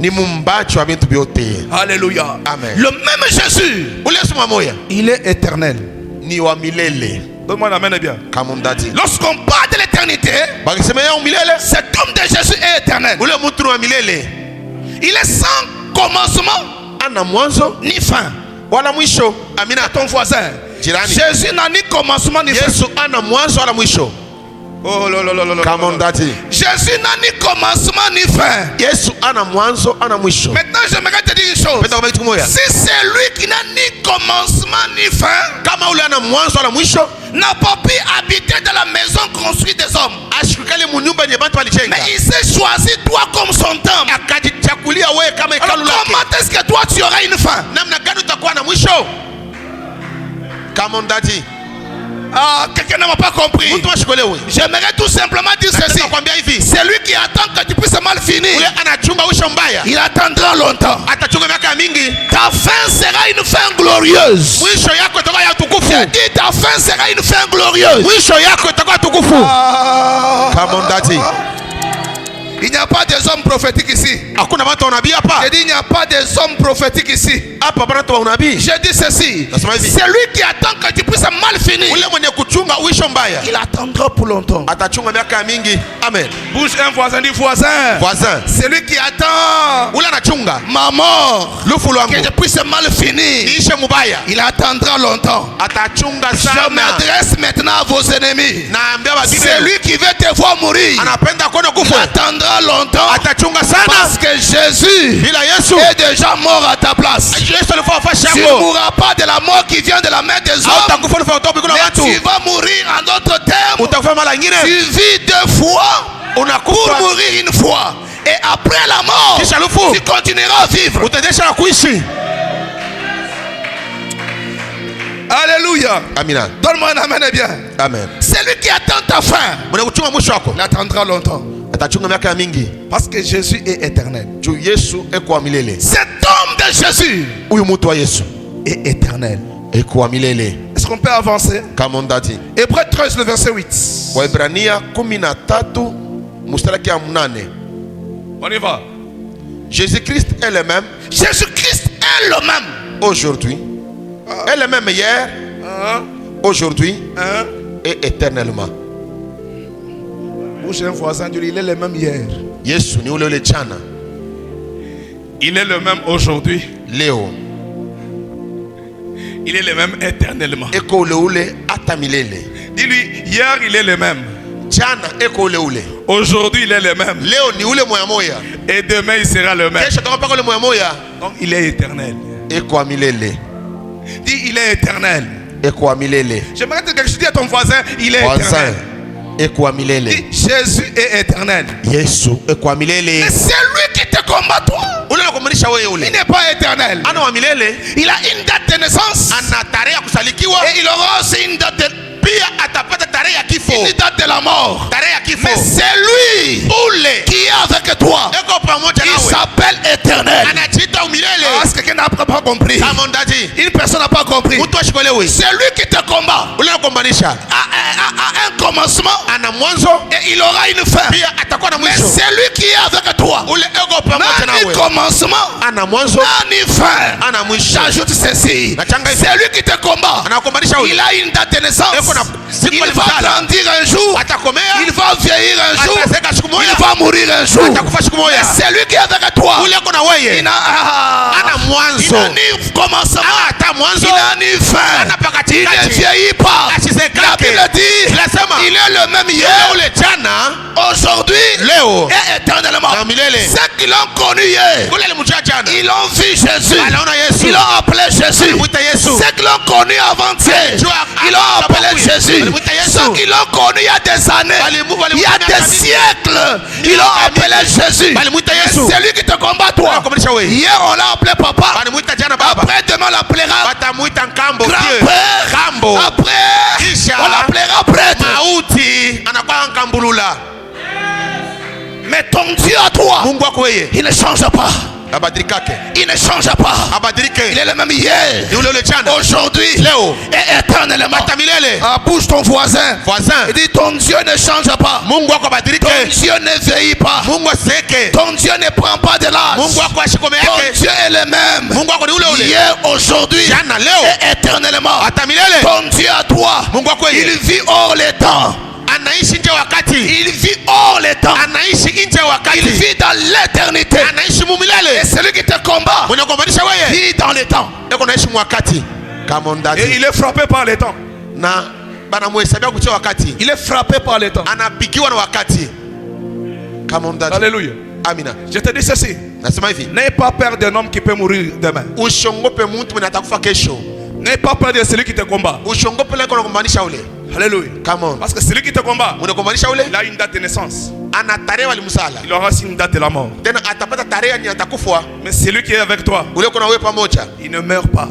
Speaker 3: Alléluia.
Speaker 1: Amen.
Speaker 3: Le même Jésus, il est éternel. Donne-moi la main bien. Lorsqu'on parle de l'éternité, cet homme de Jésus est éternel. Il est sans commencement ni fin. Amina, ton voisin. Jésus n'a ni commencement ni fin. Oh là là là là là. Jésus n'a ni commencement ni fin. Maintenant, j'aimerais te dire une chose. Si c'est lui qui n'a ni commencement ni fin, n'a pas pu habiter dans la maison construite des hommes, mais il s'est choisi toi comme son temple. Alors comment est-ce que toi tu auras une fin? Ah, quelqu'un ne m'a pas compris. J'aimerais tout simplement dire ceci. C'est lui qui attend que tu puisses mal finir. Il attendra longtemps. Ta fin sera une fin glorieuse. Je dis ta fin sera une fin glorieuse. Il n'y a pas des hommes prophétiques ici. Je dis il n'y a pas des hommes prophétiques ici. Je dis ceci. C'est lui qui attend que tu puisses mal finir. Il attendra pour longtemps.
Speaker 2: Amen.
Speaker 3: Bouge un voisin du voisin. C'est lui qui attend ma mort, que je puisse mal finir. Il attendra longtemps. Je m'adresse maintenant à vos ennemis. C'est lui qui veut te voir mourir. Il attendra longtemps parce que Jésus est déjà mort à ta place. Tu ne mourras pas de la mort qui vient de la main des hommes, mais tu vas mourir en d'autres termes. Tu vis 2 fois pour mourir une fois, et après la mort tu continueras à vivre. Alléluia. Donne-moi un amen et bien.
Speaker 2: Amen.
Speaker 3: C'est lui qui attend ta fin. Il attendra longtemps parce que Jésus est éternel. Cet homme de Jésus est éternel. Est-ce qu'on peut avancer? Hébreux 13, le verset 8. On y va.
Speaker 2: Jésus-Christ est le même.
Speaker 3: Jésus-Christ est le même.
Speaker 2: Aujourd'hui. Est le même hier. Aujourd'hui. Et éternellement.
Speaker 3: Bouge un voisin, il est le même hier. Il est le même aujourd'hui.
Speaker 2: Léo.
Speaker 3: Il est le même éternellement. Dis-lui, hier il est le même. Aujourd'hui il est le même. Et demain il sera le même. Donc il est éternel. Dis, il est éternel. J'aimerais te dire que je dis à ton voisin, il est éternel. Dis, Jésus est éternel. Mais c'est lui qui te combat toi. Il n'est pas éternel. Il a une date de naissance. Et il aura aussi une date de la mort. Mais c'est lui qui est avec toi. Il s'appelle éternel. Est-ce que quelqu'un n'a pas compris? Une personne n'a pas compris. C'est lui qui te combat. À un commencement, et il aura une fin. Mais c'est lui qui est avec toi. Ni commencement, ni fin. J'ajoute ceci. C'est lui qui te combat. Il a une date de naissance. Il va grandir un jour. Il va vieillir un jour. Il va mourir un jour. C'est lui qui est avec toi. Il n'a ni commencement. Il n'a ni fin. Il ne vieillit pas. La Bible dit il est le même hier, aujourd'hui et éternellement. Ceux qui l'ont connu hier, ils ont vu Jésus. Ils l'ont appelé Jésus. Ceux qui l'ont connu avant-hier, ils l'ont appelé Jésus. Ceux qui l'ont connu il y a des années, il y a des siècles, ils l'ont appelé Jésus. C'est lui qui te combat toi. Hier on l'a appelé papa. Après demain on l'appellera grand-père. Après on l'appellera prêtre. Mais ton Dieu à toi, il ne change pas. Il ne change pas. Il est le même hier, aujourd'hui et éternellement. Bouge ton voisin. Il dit ton Dieu ne change pas. Ton Dieu ne vieillit pas. Ton Dieu ne prend pas de l'âge. Ton Dieu est le même hier, aujourd'hui et éternellement. Ton Dieu à toi, il vit hors les temps. Il vit hors les temps. Il vit dans l'éternité. Et celui qui te combat vit dans les temps. Et il est frappé par les temps. Il est frappé par les temps. Alléluia. Je te dis ceci. N'aie pas peur d'un homme qui peut mourir demain. N'aie pas peur de celui qui te combat. Alléluia. Parce que celui qui te combat, il a une date de naissance. Il aura aussi une date de la mort. Mais celui qui est avec toi, il ne meurt pas.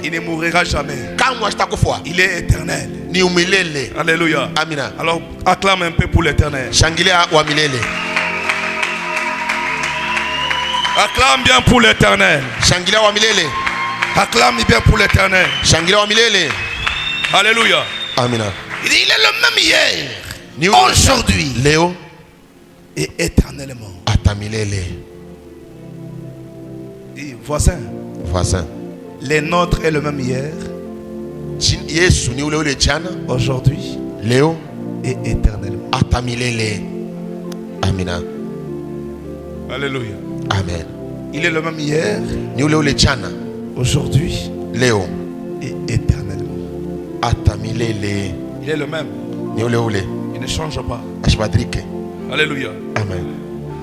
Speaker 3: Il ne mourra jamais. Il est éternel. Alléluia.
Speaker 1: Amina.
Speaker 3: Alors acclame un peu pour l'éternel. Acclame bien pour l'éternel. Acclame bien pour l'éternel. Alléluia.
Speaker 1: Amina.
Speaker 3: Il est le même hier, aujourd'hui,
Speaker 1: Léo
Speaker 3: et éternellement. Dis, voisin, les nôtres est le même hier, aujourd'hui,
Speaker 1: Léo
Speaker 3: et éternellement.
Speaker 1: Amina.
Speaker 3: Alléluia.
Speaker 1: Amen.
Speaker 3: Il est le même hier, aujourd'hui,
Speaker 1: Léo
Speaker 3: et éternellement. Il est le même. Il ne change pas. Alléluia.
Speaker 1: Amen.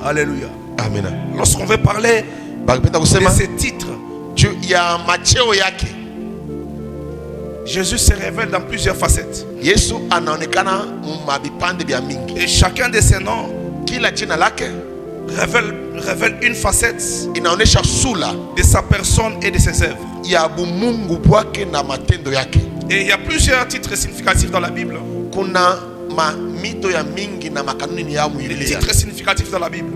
Speaker 3: Alléluia.
Speaker 1: Amen.
Speaker 3: Lorsqu'on veut parler de ces titres, Jésus se révèle dans plusieurs facettes. Et chacun de ces noms révèle une facette de sa personne et de ses œuvres. Et il y a plusieurs titres significatifs dans la Bible. Les titres significatifs dans la Bible.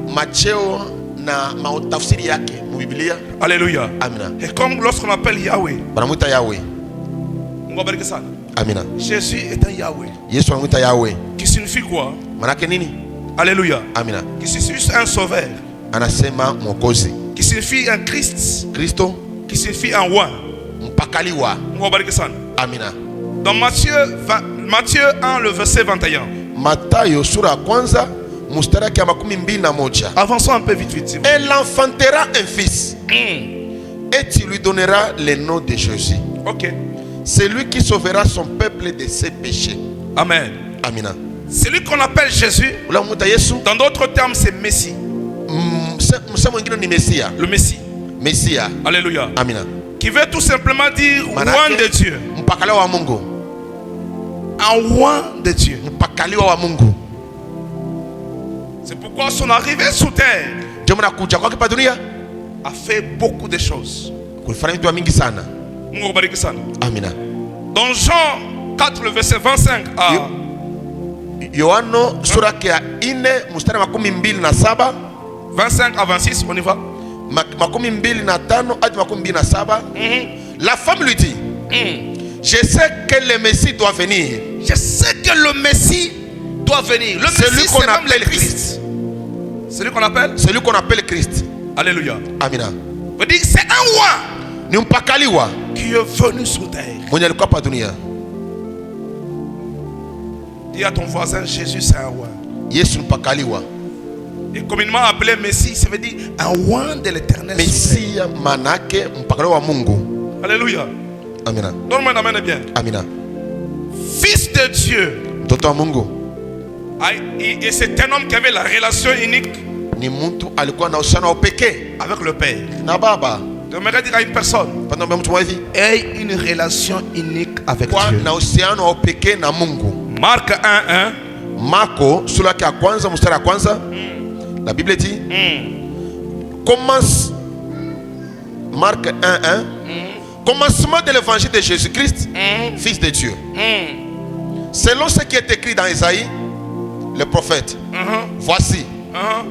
Speaker 3: Alléluia. Et comme lorsqu'on appelle Yahweh, Jésus est un Yahweh. Qui signifie quoi? Alléluia. Qui signifie un sauveur. Qui signifie un Christ. Qui signifie un roi. Dans Matthieu 1, le verset 21. Avançons un peu vite.
Speaker 1: Elle enfantera un fils. Et tu lui donneras le nom de Jésus.
Speaker 3: Ok.
Speaker 1: C'est lui qui sauvera son peuple de ses péchés.
Speaker 3: Amen.
Speaker 1: Amina.
Speaker 3: Celui qu'on appelle Jésus, dans d'autres termes, c'est Messie. Le Messie.
Speaker 1: Messia.
Speaker 3: Alléluia.
Speaker 1: Amina.
Speaker 3: Qui veut tout simplement dire roi de Dieu. Un roi de Dieu. C'est pourquoi son arrivée sous terre a fait beaucoup de choses.
Speaker 1: Amina.
Speaker 3: Dans Jean 4, le verset 25 à
Speaker 1: Yohano sura ya 4 mstari 27
Speaker 3: 25 à 26, on y va.
Speaker 1: 25 hadi 27. La femme lui dit, je sais que le Messie doit venir.
Speaker 3: Je sais que le Messie doit venir. Le Messie, c'est même le Christ. Celui qu'on appelle?
Speaker 1: Celui qu'on appelle Christ.
Speaker 3: Alléluia.
Speaker 1: Amina.
Speaker 3: Veut dire c'est un roi qui est venu sur terre. Dis à ton voisin, Jésus c'est un roi. Et communément appelé Messie, ça veut dire un roi de l'éternel.
Speaker 1: Messie manake mpakaliwa wa Mungu.
Speaker 3: Alléluia.
Speaker 1: Amina.
Speaker 3: Donne-moi une amène bien.
Speaker 1: Amina.
Speaker 3: Fils de Dieu.
Speaker 1: Mtoto wa Mungu.
Speaker 3: Et c'est un homme qui avait la relation unique.
Speaker 1: Ni mtu alikuwa na uhusiano wa pekee
Speaker 3: avec le Père.
Speaker 1: Na baba.
Speaker 3: J'aimerais dire à une personne, aie une relation unique avec Dieu.
Speaker 1: Na uhusiano wa pekee na Mungu.
Speaker 3: Marc 1:1.
Speaker 1: Marco sura ya kwanza mstari wa kwanza. La Bible dit commence Marc 1:1. Commencement de l'évangile de Jésus-Christ, fils de Dieu. Selon ce qui est écrit dans Isaïe, le prophète. Voici,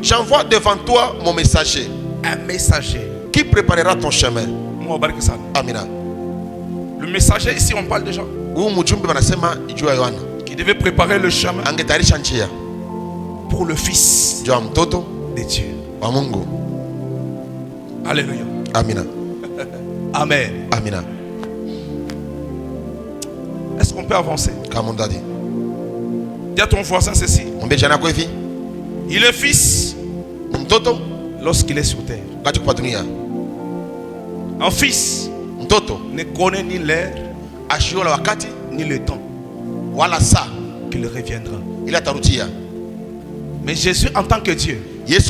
Speaker 1: j'envoie devant toi mon messager.
Speaker 3: Un messager
Speaker 1: qui préparera ton chemin. Amina.
Speaker 3: Le messager ici, on parle de gens qui devait préparer le chemin pour le Fils de Dieu. Alléluia.
Speaker 1: Amina.
Speaker 3: Amen.
Speaker 1: Amina.
Speaker 3: Est-ce qu'on peut avancer?
Speaker 1: Comme on a dit.
Speaker 3: Dis à ton voisin ceci. Il est fils lorsqu'il est sur terre. Un fils ne connaît ni l'heure ni le temps qu'il reviendra. Mais Jésus en tant que Dieu, il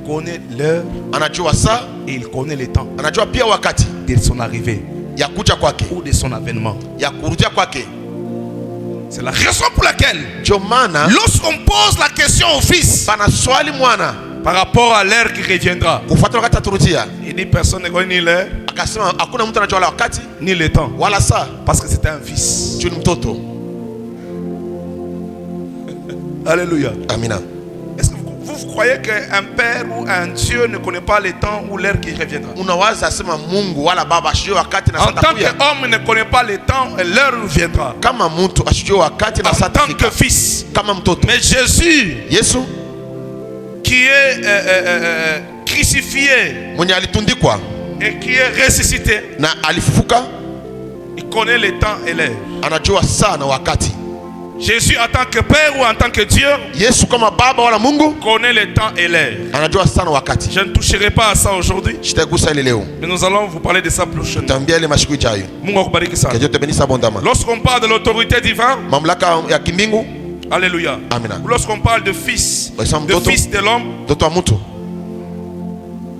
Speaker 3: connaît l'heure et il connaît le temps de son arrivée ou de son avènement. C'est la raison pour laquelle lorsqu'on pose la question au fils par rapport à l'heure qui reviendra, il dit personne ne connaît ni l'heure
Speaker 1: akasema hakuna mtu anajua wakati
Speaker 3: ni le temps,
Speaker 1: wala saa,
Speaker 3: parce que c'était un fils.
Speaker 1: juu ni mtoto.
Speaker 3: Alléluia.
Speaker 1: Amina.
Speaker 3: Est-ce que vous croyez qu'un père ou un Dieu ne connaît pas le temps ou l'heure qui reviendra?
Speaker 1: Unawaza asema Mungu wala baba ashijue wakati na saa
Speaker 3: En tant
Speaker 1: takuya?
Speaker 3: qu'homme ne connaît pas le temps et l'heure où viendra.
Speaker 1: Kama mtu ashijue wakati na
Speaker 3: En
Speaker 1: saa
Speaker 3: tant
Speaker 1: tafika,
Speaker 3: que fils.
Speaker 1: kama mtoto.
Speaker 3: Mais Jésus,
Speaker 1: Yesu
Speaker 3: qui est crucifié
Speaker 1: mwenye alitundikwa
Speaker 3: et qui est ressuscité,
Speaker 1: na alifufuka,
Speaker 3: il connaît le temps et l'heure.
Speaker 1: anajua saa na wakati.
Speaker 3: Jésus en tant que père ou en tant que Dieu
Speaker 1: Yesu kama baba wala Mungu
Speaker 3: connaît le temps et l'heure.
Speaker 1: anajua saa na wakati.
Speaker 3: Je ne toucherai pas à ça aujourd'hui,
Speaker 1: Sitagusa ile leo,
Speaker 3: mais nous allons vous parler de ça prochainement.
Speaker 1: tambia ile masiku ijayo.
Speaker 3: Mungu akubariki sana.
Speaker 1: Que Dieu te bénisse abondamment.
Speaker 3: Lorsqu'on parle de l'autorité divine,
Speaker 1: Mamlaka ya kimbingu,
Speaker 3: alléluia.
Speaker 1: amina.
Speaker 3: Lorsqu'on parle de fils,
Speaker 1: Kwa sababu
Speaker 3: de
Speaker 1: mtoto,
Speaker 3: fils de l'homme,
Speaker 1: mtoto wa mtu,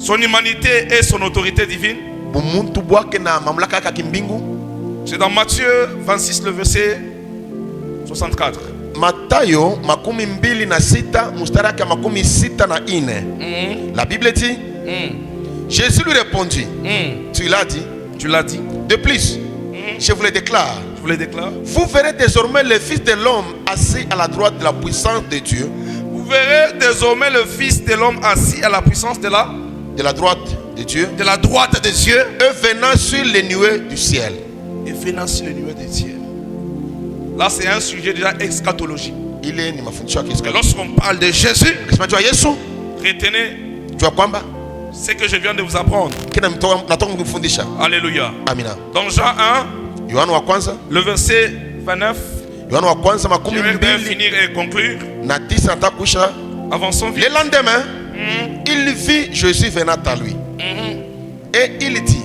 Speaker 3: son humanité et son autorité divine,
Speaker 1: bumuntu bwake na mamlaka yake ya kimbingu.
Speaker 3: c'est dans Matthieu 26, le verset 64.
Speaker 1: Matayo 26 mstari yake 64. La Bible dit, Jésus lui répondit, tu l'as dit,
Speaker 3: Tu l'as dit,
Speaker 1: de plus, je vous le déclare,
Speaker 3: je vous le déclare.
Speaker 1: vous verrez désormais le Fils de l'homme assis à la droite de la puissance de Dieu,
Speaker 3: Vous verrez désormais le Fils de l'homme assis à la puissance de la
Speaker 1: droite de Dieu,
Speaker 3: droite de Dieu
Speaker 1: et venant sur les nuées du ciel.
Speaker 3: et venant sur les nuées du ciel. Là, c'est un sujet déjà eschatologique.
Speaker 1: Ile ni mafundisho ya
Speaker 3: Mais
Speaker 1: kiskali.
Speaker 3: lorsqu'on parle de Jésus,
Speaker 1: Ukisema jua Yesu,
Speaker 3: retenez
Speaker 1: jua kwamba
Speaker 3: ce que je viens de vous apprendre.
Speaker 1: kina natoka kukufundisha.
Speaker 3: Alléluia.
Speaker 1: Amina.
Speaker 3: Dans Jean 1,
Speaker 1: Yohana wa kwanza,
Speaker 3: le verset 29,
Speaker 1: Yohana wa kwanza
Speaker 3: je vais
Speaker 1: 12
Speaker 3: finir et conclure.
Speaker 1: na 10 nataka kuisha.
Speaker 3: Avançons
Speaker 1: Le
Speaker 3: vite.
Speaker 1: lendemain, il vit Jésus venant à lui. Et il dit,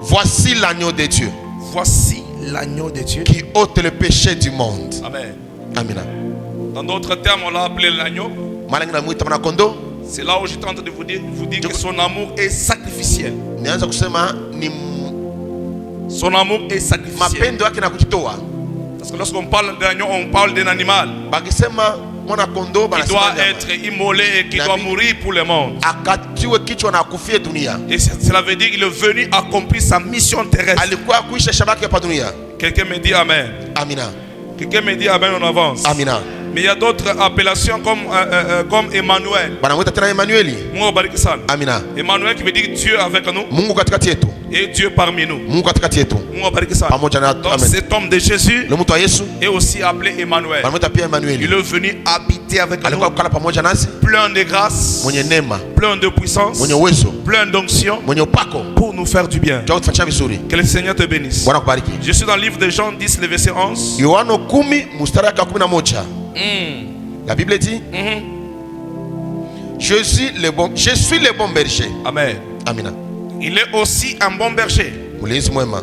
Speaker 1: voici l'agneau de Dieu
Speaker 3: Voici l'agneau de Dieu.
Speaker 1: qui ôte le péché du monde.
Speaker 3: Amen.
Speaker 1: Amina.
Speaker 3: Dans d'autres termes, on l'a appelé l'agneau.
Speaker 1: Malangi na mwita mwana kondo.
Speaker 3: C'est là où j'étais en train de vous dire que son amour est sacrificiel.
Speaker 1: Nianza kusema ni
Speaker 3: Son amour est sacrificiel.
Speaker 1: mapendo yake na kujitoa.
Speaker 3: Parce que lorsqu'on parle d'agneau, on parle d'un animal
Speaker 1: Bakisema mwana kondo
Speaker 3: qui
Speaker 1: banasema
Speaker 3: doit
Speaker 1: nyama.
Speaker 3: être immolé et qui doit mourir pour le monde.
Speaker 1: Akatiwe kichwa na akufie dunia.
Speaker 3: Et cela veut dire qu'il est venu accomplir sa mission terrestre.
Speaker 1: Alikuwa kuisha shabaki hapa dunia.
Speaker 3: Quelqu'un me dit Amen.
Speaker 1: Amina.
Speaker 3: Quelqu'un me dit Amen, on avance.
Speaker 1: Amina.
Speaker 3: Mais il y a d'autres appellations comme Emmanuel.
Speaker 1: Banamwita tena Emmanueli.
Speaker 3: Mungu bariki sana.
Speaker 1: Amina.
Speaker 3: Emmanuel qui veut dire Dieu avec nous
Speaker 1: Mungu katikati yetu.
Speaker 3: et Dieu parmi nous.
Speaker 1: Mungu katikati yetu.
Speaker 3: Mungu bariki sana.
Speaker 1: Pamoja na
Speaker 3: Donc
Speaker 1: amen.
Speaker 3: cet homme de Jésus
Speaker 1: Le mtu wa Yesu
Speaker 3: est aussi appelé Emmanuel.
Speaker 1: banamwita pia Emmanueli.
Speaker 3: Il est venu habiter avec nous,
Speaker 1: Alikuwa kukala pamoja nasi,
Speaker 3: plein de grâce,
Speaker 1: mwenye neema,
Speaker 3: plein de puissance,
Speaker 1: mwenye uwezo,
Speaker 3: plein d'onction
Speaker 1: mwenye upako,
Speaker 3: pour nous faire du bien.
Speaker 1: kwa kutufanyia vizuri.
Speaker 3: Que le Seigneur te bénisse.
Speaker 1: Bwana kubariki.
Speaker 3: Je suis dans le livre de Jean 10, le verset 11.
Speaker 1: Yohana 10 mstari wa 11. La Bible dit, je suis le bon berger.
Speaker 3: Amen.
Speaker 1: Amina.
Speaker 3: Il est aussi un bon berger.
Speaker 1: Mlinzi mwema.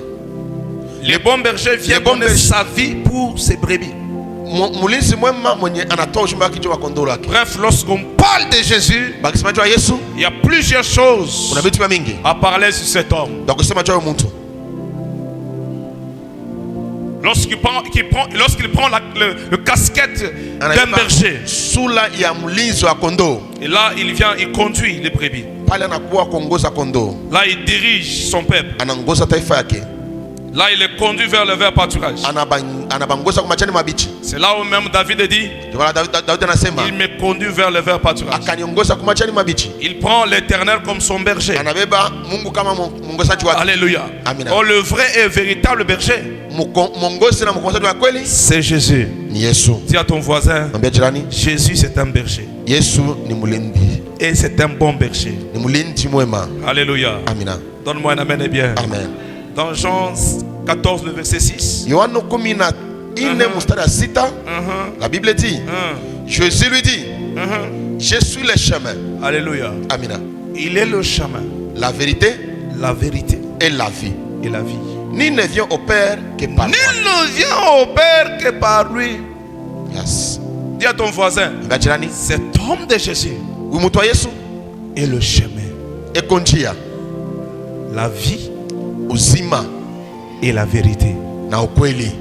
Speaker 3: Le bon berger vient
Speaker 1: le bon
Speaker 3: donner
Speaker 1: berger.
Speaker 3: sa vie pour ses brebis.
Speaker 1: Mlinzi mwema mwenye anatoa ujumbe wake juu ya kondoo lake.
Speaker 3: Bref, lorsqu'on parle de Jésus,
Speaker 1: Bakisema juu ya Yesu,
Speaker 3: il y a plusieurs choses
Speaker 1: kuna vitu mingi.
Speaker 3: à parler sur cet homme.
Speaker 1: Ndio kusema juu ya mtu.
Speaker 3: Lorsqu'il prend le casquette d'un
Speaker 1: Anabeba
Speaker 3: berger,
Speaker 1: sura ya mlinzi wa kondoo.
Speaker 3: et là il vient, il conduit les brebis.
Speaker 1: Pale anakuwa kuongoza kondoo.
Speaker 3: Là il dirige son peuple.
Speaker 1: Anaongoza taifa yake.
Speaker 3: Là il est conduit vers le vert pâturage.
Speaker 1: Anabangoza kwa majani mabichi.
Speaker 3: C'est là où même David dit,
Speaker 1: Ndio maana Daudi anasema
Speaker 3: il me conduit vers le vert pâturage.
Speaker 1: akaniongoza kwa majani mabichi.
Speaker 3: Il prend l'Éternel comme son berger.
Speaker 1: Anabeba Mungu kama mwongozaji wake.
Speaker 3: Alléluia.
Speaker 1: Amina.
Speaker 3: Oh, le vrai et véritable berger,
Speaker 1: Mwongozi na mwongozaji wa kweli
Speaker 3: c'est Jésus.
Speaker 1: ni Yesu.
Speaker 3: Dis à ton voisin,
Speaker 1: Mwambie jirani,
Speaker 3: Jésus c'est un berger.
Speaker 1: Yesu ni mlindi.
Speaker 3: Et c'est un bon berger.
Speaker 1: Ni mlinzi mwema.
Speaker 3: Alléluia.
Speaker 1: Amina.
Speaker 3: Donne-moi un amen et bien.
Speaker 1: Amen.
Speaker 3: Dans Jean 14, le verset 6.
Speaker 1: Yohana 14 mstari wa 6, la Bible dit, Jésus lui dit, je suis le chemin.
Speaker 3: Alléluia.
Speaker 1: Amina.
Speaker 3: Il est le chemin,
Speaker 1: La vérité
Speaker 3: la vérité
Speaker 1: et la vie.
Speaker 3: et la vie.
Speaker 1: Nul ne vient au Père que par moi.
Speaker 3: Nul ne vient au Père que par lui.
Speaker 1: Yes.
Speaker 3: Dis à ton voisin,
Speaker 1: Mwambie jirani,
Speaker 3: cet homme de Jésus
Speaker 1: huyu mtu wa Yesu
Speaker 3: est le chemin,
Speaker 1: eko njia,
Speaker 3: la vie
Speaker 1: uzima
Speaker 3: et la vérité.
Speaker 1: na ukweli.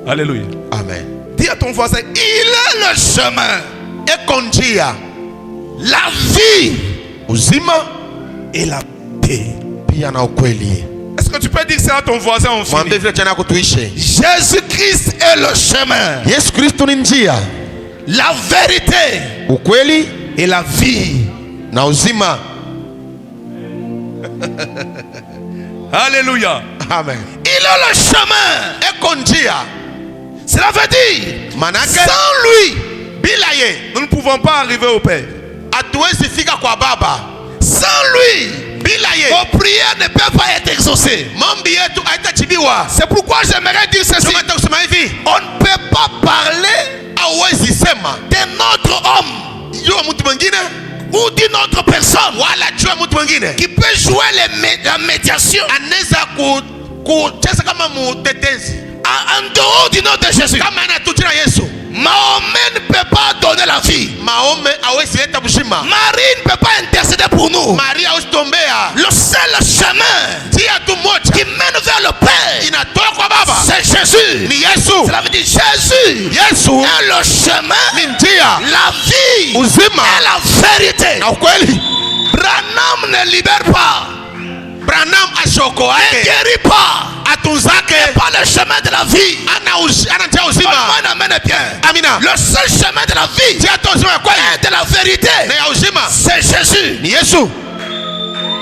Speaker 3: Alléluia.
Speaker 1: Amen.
Speaker 3: Dis à ton voisin, il est le chemin,
Speaker 1: Eko njia,
Speaker 3: la vie
Speaker 1: uzima
Speaker 3: et la vérité. vérité.
Speaker 1: Est-ce
Speaker 3: que tu peux dire ça à ton voisin en famille? Jésus-Christ est le chemin, la vérité et la vie. Alléluia.
Speaker 1: Amen.
Speaker 3: Il est le chemin. Cela veut dire, sans lui, nous ne pouvons pas arriver au Père. Sans lui, vos prières ne peuvent pas être exaucées. C'est pourquoi j'aimerais dire ceci. On ne peut pas parler d'un autre homme ou d'une autre personne qui peut jouer la médiation en dehors du nom de Jésus. Mahomet ne peut pas donner la vie. Marie ne peut pas intercéder pour nous. Le seul chemin qui mène vers le Père, c'est Jésus. Cela veut dire Jésus est le chemin, la vie et la vérité. Branham ne libère pas, ne guérit pas, n'est pas le chemin de la vie. Le seul chemin de la vie et de la vérité, c'est Jésus.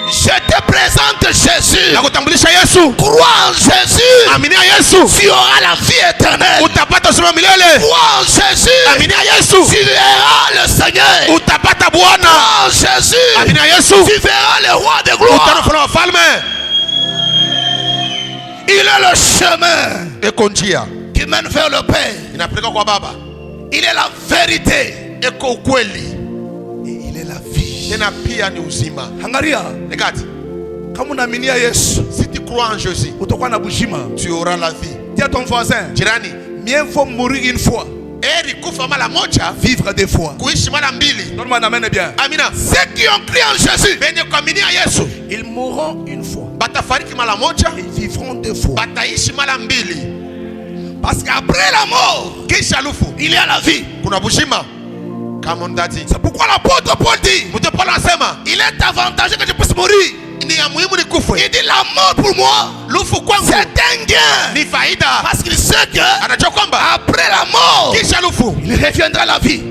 Speaker 3: Je te présente Jésus. Crois en Jésus, tu auras la vie éternelle. Crois en Jésus, tu verras le Seigneur. Crois en Jésus, tu verras le roi de gloire. Il est le chemin qui mène vers le Père. Il est la vérité. Et il est la vie. Angalia,
Speaker 1: si tu crois en Jésus, tu auras la vie.
Speaker 3: Dis à ton voisin, mieux vaut mourir une fois, vivre deux fois. Donne-moi un amen bien. Ceux qui ont cru en Jésus, ils mourront une fois. Ils vivront deux fois. Parce qu'après la mort, il y a la vie. C'est pourquoi l'apôtre Paul dit, il est avantageux que je puisse mourir. Il dit la mort pour moi, c'est un gain. Parce qu'il sait que après la mort, il reviendra à la vie.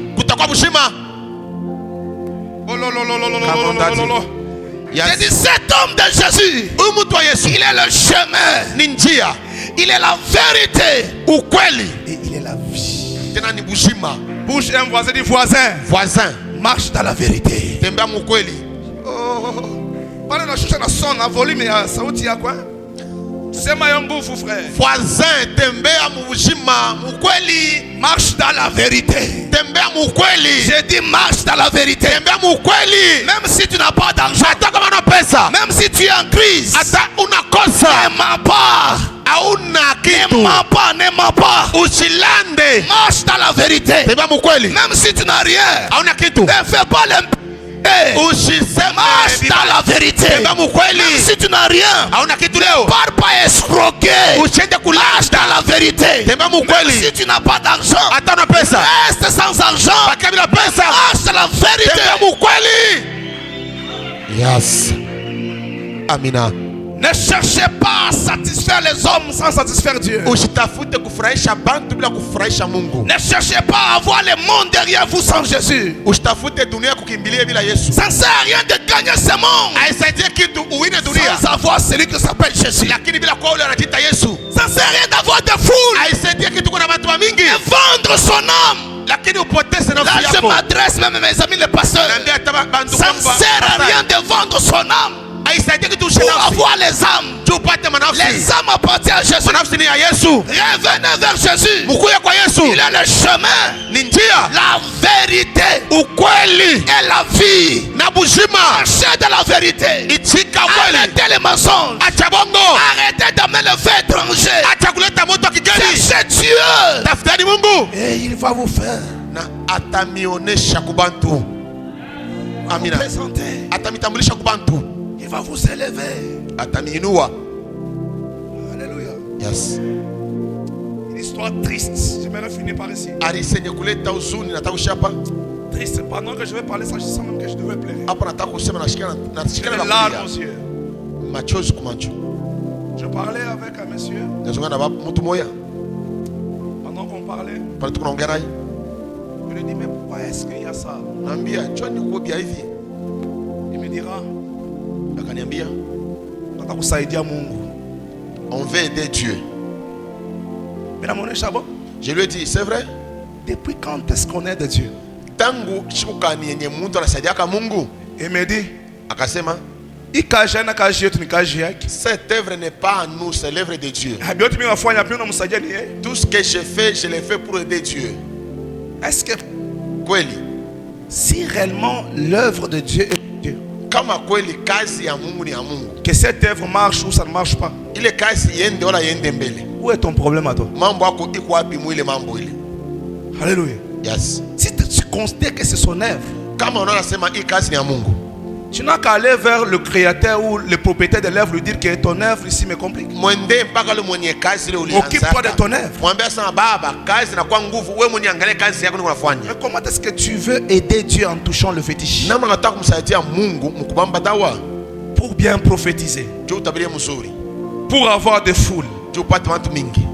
Speaker 3: J'ai dit cet homme de Jésus, il est le chemin, il est la vérité et il est la vie. Bouge un voisin, dit voisin, marche dans la vérité. Parle de la chose à son volume et à sauti à quoi? C'est ma bouffe, frère.
Speaker 1: Voisin,
Speaker 3: marche dans la vérité. J'ai dit marche dans la vérité. Même si tu n'as pas d'argent, même si tu es en crise, ne mens pas. Ne mens pas. Marche dans la vérité. Même si tu n'as rien, ne fais pas l'impie. Marche dans la vérité. Même si tu n'as rien, ne pars pas escroquer. Marche dans la vérité. Même si tu n'as pas d'argent, reste sans argent. Marche dans la vérité.
Speaker 1: Yes. Amina.
Speaker 3: Ne cherchez pas à satisfaire les hommes sans satisfaire Dieu. Ne cherchez pas à avoir le monde derrière vous sans Jésus. Ça ne sert à rien de gagner ce monde sans avoir celui qui s'appelle Jésus. Ça ne sert à rien d'avoir des foules et vendre son âme. Là je m'adresse même à mes amis les pasteurs. Ça ne sert à rien de vendre son âme pour avoir les âmes. Les âmes appartiennent à Jésus. Revenez vers Jésus. Il est le chemin, la vérité et la vie. Marchez de la vérité. Arrêtez les mensonges. Arrêtez d'amener le fait étranger. Cherchez Dieu et il va vous faire. Il va vous élever.
Speaker 1: Alléluia.
Speaker 3: Yes. Une histoire triste. J'aimerais finir par ici. Triste. Pendant que je vais parler, ça, je sens même que je devrais pleurer. Les larmes aux yeux.
Speaker 1: machozi kumacho.
Speaker 3: Je parlais avec un monsieur.
Speaker 1: Nazonga na mtu moya.
Speaker 3: Pendant qu'on parlait,
Speaker 1: Pale tunaongea naye.
Speaker 3: je lui dis mais pourquoi est-ce qu'il y a ça?
Speaker 1: Naambia John uko bia hivi.
Speaker 3: Il me dira,
Speaker 1: Akaniambia
Speaker 3: nataka kusaidia Mungu.
Speaker 1: on veut aider Dieu.
Speaker 3: Mais dans mon échabot,
Speaker 1: Je lui ai dit c'est vrai.
Speaker 3: depuis quand est-ce qu'on aide Dieu?
Speaker 1: Tangu shukani yenye mtu anasaidiaka Mungu.
Speaker 3: Il me dit,
Speaker 1: Akasema
Speaker 3: ikaje na kazi yetu ni kazi yake.
Speaker 1: cette œuvre n'est pas à nous, c'est l'œuvre de Dieu.
Speaker 3: Habiotu mimi wafanya pia unamsaidia ni yeye.
Speaker 1: Tout ce que je fais, je le fais pour aider Dieu.
Speaker 3: Est-ce que
Speaker 1: Kweli.
Speaker 3: si réellement l'œuvre de Dieu est de Dieu,
Speaker 1: Kama kweli kazi ya Mungu ni ya Mungu.
Speaker 3: que cette œuvre marche ou ça ne marche pas,
Speaker 1: Ile kazi yende wala yende mbele.
Speaker 3: où est ton problème à toi?
Speaker 1: Mambo yako iko wapi mwile mambo ile?
Speaker 3: Alléluia.
Speaker 1: Yes.
Speaker 3: Si tu considères que c'est son œuvre,
Speaker 1: Kama unaona sema hii kazi ni ya Mungu.
Speaker 3: tu n'as qu'à aller vers le créateur ou le propriétaire de l'œuvre, lui dire que ton œuvre ici me complique.
Speaker 1: Mwende mpaka le mwenye kazi ile ulianza.
Speaker 3: Occupe-toi de ton œuvre.
Speaker 1: Mwambie sana baba, kazi na kwa nguvu, wewe mwenye angalia kazi yako niko nafanya.
Speaker 3: Mais comment est-ce que tu veux aider Dieu en touchant le fétiche?
Speaker 1: Namna nataka kumsaidia Mungu mkubamba dawa.
Speaker 3: Pour bien prophétiser,
Speaker 1: Juu utabirie mzuri.
Speaker 3: pour avoir des foules.
Speaker 1: Juu upate watu mingi.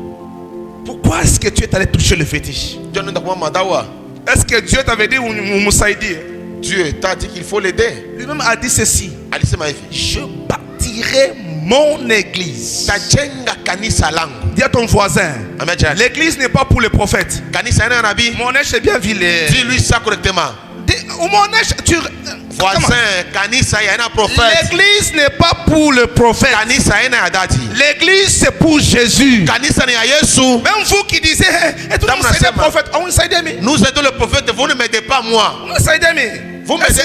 Speaker 3: Pourquoi est-ce que tu es allé toucher le fétiche?
Speaker 1: Juu nenda kwa madawa.
Speaker 3: Est-ce que Dieu t'avait dit ou Moussaïdi?
Speaker 1: Dieu t'a dit qu'il faut l'aider.
Speaker 3: Lui-même a dit ceci:
Speaker 1: Alisema hivi.
Speaker 3: je bâtirai mon église.
Speaker 1: Tajenga kanisa langu.
Speaker 3: Dis à ton voisin,
Speaker 1: Amen.
Speaker 3: l'église n'est pas pour les prophètes.
Speaker 1: Kanisa ina nabii.
Speaker 3: Mon âge est bien vilé.
Speaker 1: Dis-lui ça correctement.
Speaker 3: Mon âge, tu.
Speaker 1: Voisin, kanisa ya ina prophète.
Speaker 3: L'église n'est pas pour le prophète.
Speaker 1: Kanisa ina ya dadi.
Speaker 3: L'église c'est pour Jésus.
Speaker 1: Kanisa ni ya Yesu.
Speaker 3: Même vous qui disiez, et tout le monde c'est des prophètes. On s'aide mais.
Speaker 1: Nous aidons le prophète, vous ne m'aidez pas moi.
Speaker 3: On s'aide mais.
Speaker 1: Vous m'aidez.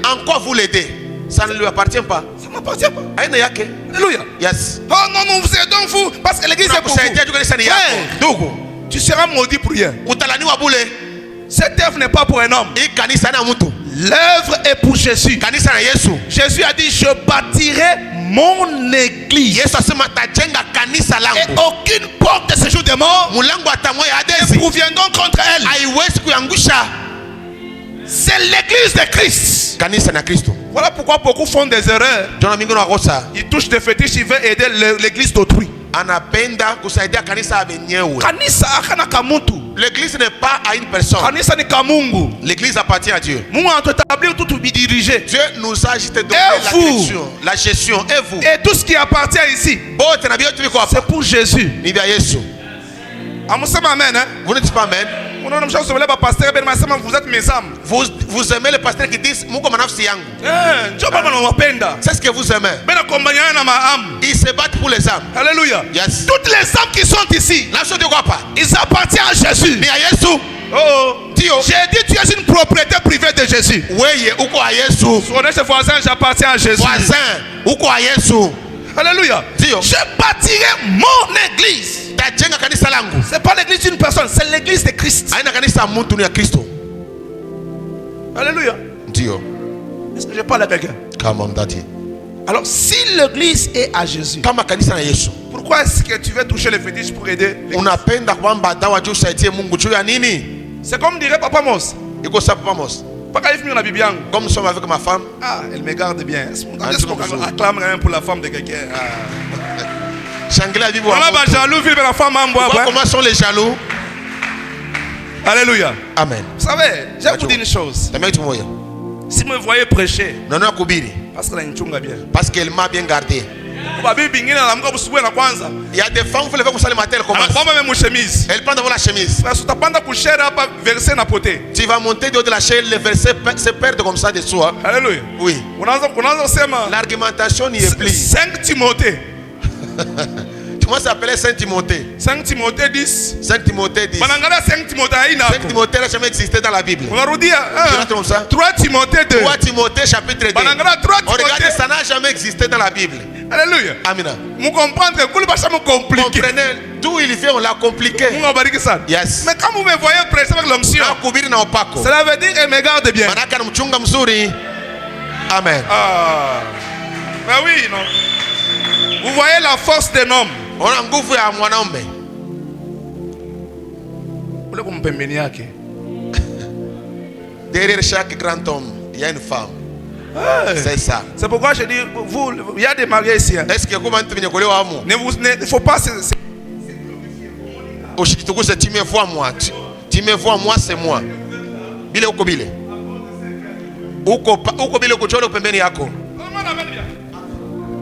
Speaker 1: En quoi vous l'aidez? Ça ne lui appartient pas.
Speaker 3: Ça ne m'appartient pas.
Speaker 1: Aina yake.
Speaker 3: Alléluia.
Speaker 1: Yes.
Speaker 3: Oh non, nous vous aidons vous parce que l'église est pour vous. Tu seras maudit pour rien.
Speaker 1: Utalaniwa bule.
Speaker 3: Cette œuvre n'est pas pour un homme.
Speaker 1: Hii kanisa ina mtu.
Speaker 3: L'œuvre est pour Jésus.
Speaker 1: Kanisa na Yesu.
Speaker 3: Jésus a dit, je bâtirai mon église.
Speaker 1: Yesu asema tajenga kanisa
Speaker 3: Et
Speaker 1: langu.
Speaker 3: aucune porte de ce jour de mort
Speaker 1: Mulango atamwe ya
Speaker 3: ne
Speaker 1: adezi.
Speaker 3: proviendront contre elle.
Speaker 1: Haiwezi kuangusha.
Speaker 3: C'est l'église de Christ.
Speaker 1: Kanisa na Kristo.
Speaker 3: Voilà pourquoi beaucoup font des erreurs.
Speaker 1: Jona mingi na kosa.
Speaker 3: Ils touchent des fétiches, ils veulent aider l'église d'autrui.
Speaker 1: Anapenda kusaidia kanisa ya wenyewe.
Speaker 3: Kanisa akana kamuntu.
Speaker 1: L'église n'est pas à une personne.
Speaker 3: Kanisa ni kamungu.
Speaker 1: L'église appartient à Dieu.
Speaker 3: Mungu anatutablir tout diriger.
Speaker 1: Dieu nous a juste donné
Speaker 3: Et
Speaker 1: la
Speaker 3: vous?
Speaker 1: direction, la gestion. Et vous?
Speaker 3: Et tout ce qui appartient ici,
Speaker 1: Bote na biote biko hapa.
Speaker 3: c'est pour Jésus.
Speaker 1: Ni vya Yesu.
Speaker 3: Amusema amen, hein?
Speaker 1: Vous ne dites pas amen.
Speaker 3: Vous êtes mes âmes.
Speaker 1: Vous aimez les pasteurs qui disent Mungu manafsi yangu.
Speaker 3: C'est
Speaker 1: ce que vous aimez. Ils se battent pour les âmes.
Speaker 3: Alléluia.
Speaker 1: Yes.
Speaker 3: Toutes les âmes qui sont ici, ils appartiennent à Jésus.
Speaker 1: Ni à Yesu.
Speaker 3: Oh, j'ai dit tu es une propriété privée de Jésus.
Speaker 1: Weye uko a Yesu.
Speaker 3: Voisin, j'appartiens à Jésus.
Speaker 1: Voisin uko a Yesu.
Speaker 3: Alléluia.
Speaker 1: Dio.
Speaker 3: Je bâtirai mon église.
Speaker 1: Tajenga kanisa langu.
Speaker 3: C'est pas l'église d'une personne, c'est l'église de Christ.
Speaker 1: Aina kanisa mtu ni ya Kristo.
Speaker 3: Alléluia.
Speaker 1: Dio.
Speaker 3: Est-ce que je parle à quelqu'un?
Speaker 1: Kama mdati.
Speaker 3: Alors si l'église est à Jésus,
Speaker 1: Kama kanisa na Yesu.
Speaker 3: pourquoi est-ce que tu veux toucher les fétiches pour aider l'église?
Speaker 1: Unapenda kwamba dawa juu saitie Mungu juu ya nini?
Speaker 3: C'est comme dirait Papa Mos.
Speaker 1: Iko sawa Papa Mos. Comme nous sommes avec ma femme.
Speaker 3: Ah, elle me garde bien. Est-ce qu'on acclame quand même pour la femme de quelqu'un?
Speaker 1: Shangela vivo.
Speaker 3: Comment
Speaker 1: sont les jaloux?
Speaker 3: Alléluia.
Speaker 1: Amen.
Speaker 3: Vous savez, je vais vous dire une chose. Si vous me voyez prêcher, parce que bien.
Speaker 1: Parce qu'elle m'a bien gardé. Il y a des femmes qui veulent que le matin elle prend devant la chemise. Tu vas monter de la chaise, les versets se perdent comme ça de soi.
Speaker 3: Alléluia.
Speaker 1: Oui. L'argumentation n'y est plus.
Speaker 3: 5 Timothée.
Speaker 1: Comment ça s'appelait 5 Timothée?
Speaker 3: 5 Timothée 10.
Speaker 1: 5 Timothée 10.
Speaker 3: 5
Speaker 1: Timothée n'a jamais existé dans la Bible.
Speaker 3: On a redit 3 Timothée 2.
Speaker 1: 3 Timothée chapitre 2. Regardez, ça n'a jamais existé dans la Bible.
Speaker 3: Alléluia.
Speaker 1: Amina.
Speaker 3: Vous comprenez que
Speaker 1: comprenez d'où il vient, on l'a compliqué. Yes.
Speaker 3: Mais quand vous me voyez prêcher avec l'onction, cela veut dire qu'elle me garde bien.
Speaker 1: Amen.
Speaker 3: Mais oui, non. Vous voyez la force d'un homme.
Speaker 1: On a nguvu ya mwanaume.
Speaker 3: Ule kumpembeni yake.
Speaker 1: Derrière chaque grand homme, il y a une femme. C'est ça.
Speaker 3: C'est pourquoi je dis, vous, il y a des mariés ici. Hein.
Speaker 1: Est-ce que comment tu viens coller à moi?
Speaker 3: Il ne faut pas.
Speaker 1: Tu me vois moi. Tu me vois moi, c'est moi. Bile uko bile. Uko bile kuchora pembeni yako.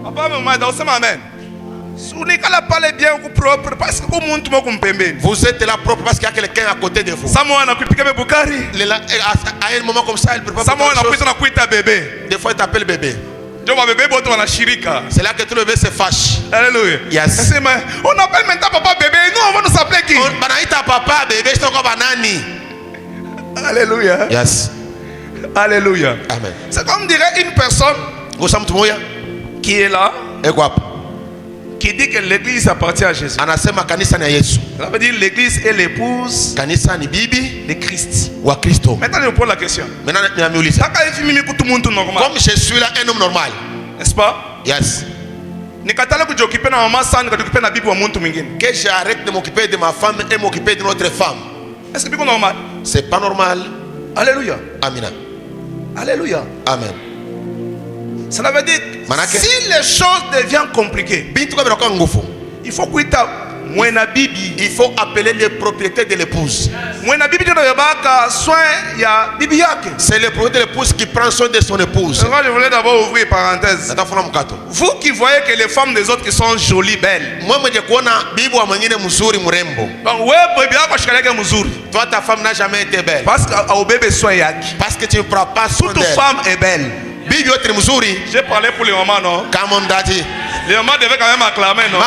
Speaker 3: Papa maman dans amen.
Speaker 1: Vous êtes là propre parce qu'il y a quelqu'un à côté de vous. À un moment comme ça, il peut pas faire chose. Des fois, il t'appelle bébé. C'est là que tout le bébé se fâche.
Speaker 3: Alléluia.
Speaker 1: Yes.
Speaker 3: On appelle maintenant papa bébé. Nous, on va nous appeler qui?
Speaker 1: Papa bébé, je encore banani.
Speaker 3: Alléluia.
Speaker 1: Yes.
Speaker 3: Alléluia.
Speaker 1: Amen.
Speaker 3: C'est comme dirait une personne qui est là, qui dit que l'église appartient à Jésus. Ça veut dire l'église est l'épouse de Christ. Maintenant, je pose la question.
Speaker 1: Comme je suis là, un homme normal.
Speaker 3: N'est-ce pas?
Speaker 1: Yes. Que j'arrête de m'occuper de ma femme et m'occuper de notre femme.
Speaker 3: Est-ce que c'est normal?
Speaker 1: C'est pas normal.
Speaker 3: Alléluia.
Speaker 1: Amina.
Speaker 3: Alléluia.
Speaker 1: Amen.
Speaker 3: Cela veut dire, si les choses deviennent compliquées, il faut
Speaker 1: il faut appeler les propriétaires de l'épouse. C'est le propriétaire de l'épouse qui prend soin de son épouse.
Speaker 3: Moi, je voulais d'abord ouvrir parenthèse. Vous qui voyez que les femmes des autres qui sont jolies, belles.
Speaker 1: Toi, ta femme n'a jamais été belle.
Speaker 3: Parce
Speaker 1: que tu ne prends pas soin
Speaker 3: d'elle. Toute femme est belle.
Speaker 1: J'ai
Speaker 3: parlé pour les mamans, non? Les mamans devaient quand même acclamer, non?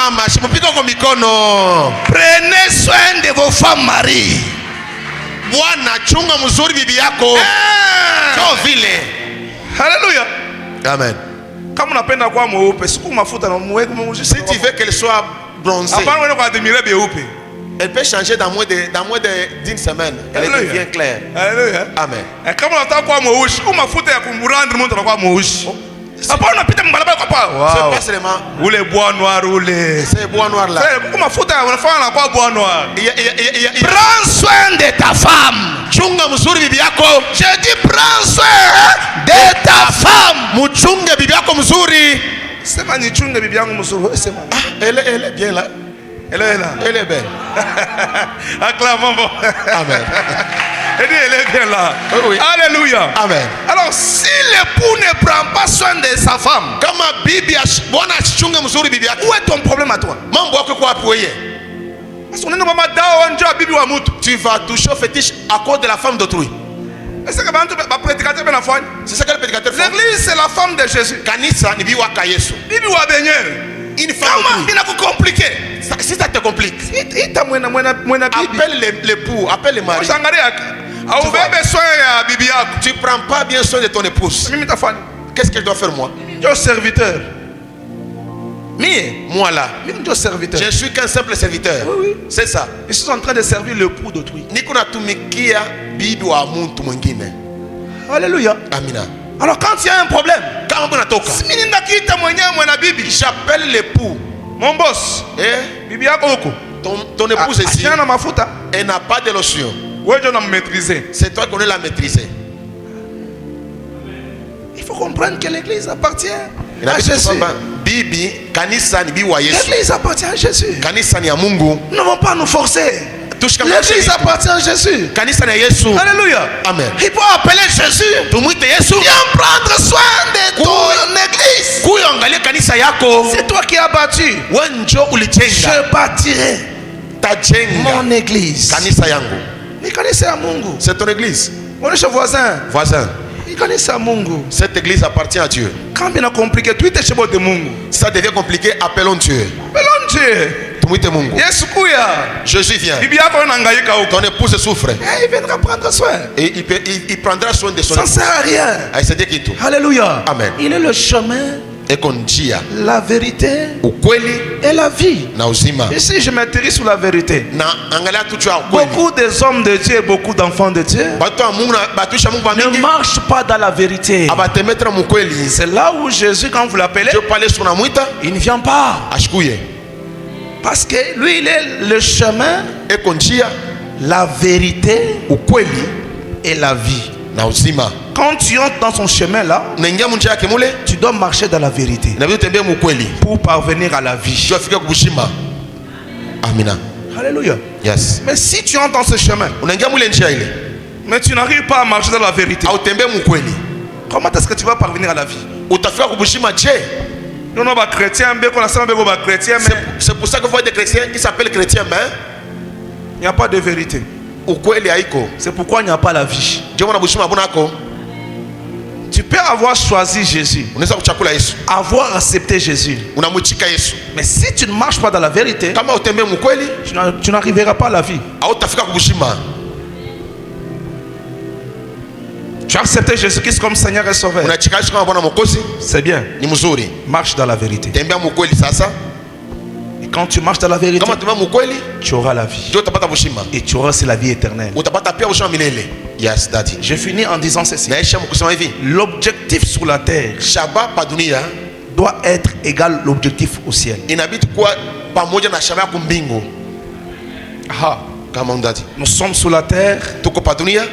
Speaker 3: Prenez soin de vos femmes maries. Alléluia.
Speaker 1: Amen. Si tu veux qu'elle soit bronzée, elle peut changer dans moins d'une semaine. Elle devient claire.
Speaker 3: Alléluia.
Speaker 1: Amen.
Speaker 3: C'est pas
Speaker 1: seulement
Speaker 3: ou les bois noirs ou les.
Speaker 1: C'est bois noir là.
Speaker 3: Prends soin de ta femme. Je dis prends soin de ta femme. C'est pas nichunge bibi yangu mzuri.
Speaker 1: Elle est bien là.
Speaker 3: Elle est là.
Speaker 1: Elle est belle.
Speaker 3: Acclamons.
Speaker 1: Amen.
Speaker 3: Elle est bien là.
Speaker 1: Oui.
Speaker 3: Alléluia.
Speaker 1: Amen.
Speaker 3: Alors, si l'époux ne prend pas soin de sa femme, où est ton problème à toi?
Speaker 1: Tu vas toucher au fétiche à cause de la femme d'autrui.
Speaker 3: C'est ça que le prédicateur fait. L'église, c'est la femme de Jésus. Une femme compliqué.
Speaker 1: Si ça te complique, appelle l'époux, appelle le mari. Tu ne prends pas bien soin de ton épouse. Qu'est-ce que je dois faire moi?
Speaker 3: Serviteur.
Speaker 1: Moi là,
Speaker 3: serviteur.
Speaker 1: Je suis qu'un simple serviteur.
Speaker 3: Oui.
Speaker 1: C'est ça.
Speaker 3: Je suis en train de servir l'époux d'autrui. Alléluia.
Speaker 1: Amina.
Speaker 3: Alors quand il y a un problème,
Speaker 1: j'appelle l'époux.
Speaker 3: Mon boss,
Speaker 1: ton épouse ici, elle n'a pas de lotion. C'est toi qui l'a maîtrisé.
Speaker 3: Il faut comprendre que l'église appartient à Jésus. L'église appartient à Jésus. Nous ne devons pas nous forcer. L'église appartient à Jésus. Alléluia.
Speaker 1: Amen.
Speaker 3: Il faut appeler Jésus. Viens prendre soin de ton église. C'est toi qui as bâti. Je bâtirai mon église.
Speaker 1: C'est ton église.
Speaker 3: On est chez voisin.
Speaker 1: Cette église appartient à Dieu.
Speaker 3: Quand bien compliqué,
Speaker 1: si ça devient compliqué, appelons Dieu. Jésus vient. Ton épouse souffre.
Speaker 3: Il viendra prendre soin.
Speaker 1: Et il prendra soin de son épouse.
Speaker 3: Ça ne sert à rien. Alléluia.
Speaker 1: Amen.
Speaker 3: Il est le chemin, la vérité et la vie. Ici, je m'atterris sur la vérité. Beaucoup des hommes de Dieu et beaucoup d'enfants de Dieu ne marchent pas dans la vérité. C'est là où Jésus, quand vous l'appelez, il ne vient pas. Parce que lui, il est le chemin, la vérité et la vie.
Speaker 1: na uzima.
Speaker 3: Quand tu entres dans son chemin là,
Speaker 1: Unaingia munjia yake mule,
Speaker 3: tu dois marcher dans la vérité
Speaker 1: inabidi utembee mukweli
Speaker 3: pour parvenir à la vie.
Speaker 1: ndio afike kubushima. Amina.
Speaker 3: Alléluia.
Speaker 1: Yes.
Speaker 3: Mais si tu entres dans ce chemin,
Speaker 1: Unaingia mule njia ile,
Speaker 3: mais tu n'arrives pas à marcher dans la vérité,
Speaker 1: au tembee mukweli,
Speaker 3: comment est-ce que tu vas parvenir à la vie?
Speaker 1: utafika kubushima je?
Speaker 3: Nous sommes chrétiens, mais
Speaker 1: C'est pour ça que vous voyez des chrétiens qui s'appellent chrétiens, mais
Speaker 3: il n'y a pas de vérité.
Speaker 1: ukweli haiko.
Speaker 3: C'est pourquoi il n'y a pas la vie.
Speaker 1: Je wana bushima bunako.
Speaker 3: Tu peux avoir choisi Jésus,
Speaker 1: Unaweza kuchakula Yesu,
Speaker 3: avoir accepté Jésus,
Speaker 1: unamwichika Yesu.
Speaker 3: mais si tu ne marches pas dans la vérité,
Speaker 1: Kama utembee mukweli,
Speaker 3: tu n'arriveras pas à la vie.
Speaker 1: au tafika kubushima.
Speaker 3: Tu as accepté Jésus-Christ comme Seigneur et Sauveur.
Speaker 1: Unachika Yesu kama Bwana Mwokozi,
Speaker 3: C'est bien.
Speaker 1: ni mzuri.
Speaker 3: Marche dans la vérité.
Speaker 1: Tembea mukweli sasa.
Speaker 3: Et quand tu marches dans la vérité,
Speaker 1: Kama tembea mukweli,
Speaker 3: tu auras la vie.
Speaker 1: ndio utapata bushima.
Speaker 3: Et tu auras aussi la vie éternelle.
Speaker 1: Utapata pia bushima milele. Yes, daddy.
Speaker 3: Je finis en disant ceci.
Speaker 1: Naisha mkusema hivi,
Speaker 3: L'objectif sur la terre
Speaker 1: shaba pa dunia
Speaker 3: doit être égal à l'objectif au ciel.
Speaker 1: inabidi kuwa pamoja na shaba ya kumbingu.
Speaker 3: Aha.
Speaker 1: Kama ndadi.
Speaker 3: Nous sommes sur la terre,
Speaker 1: Tuko pa dunia,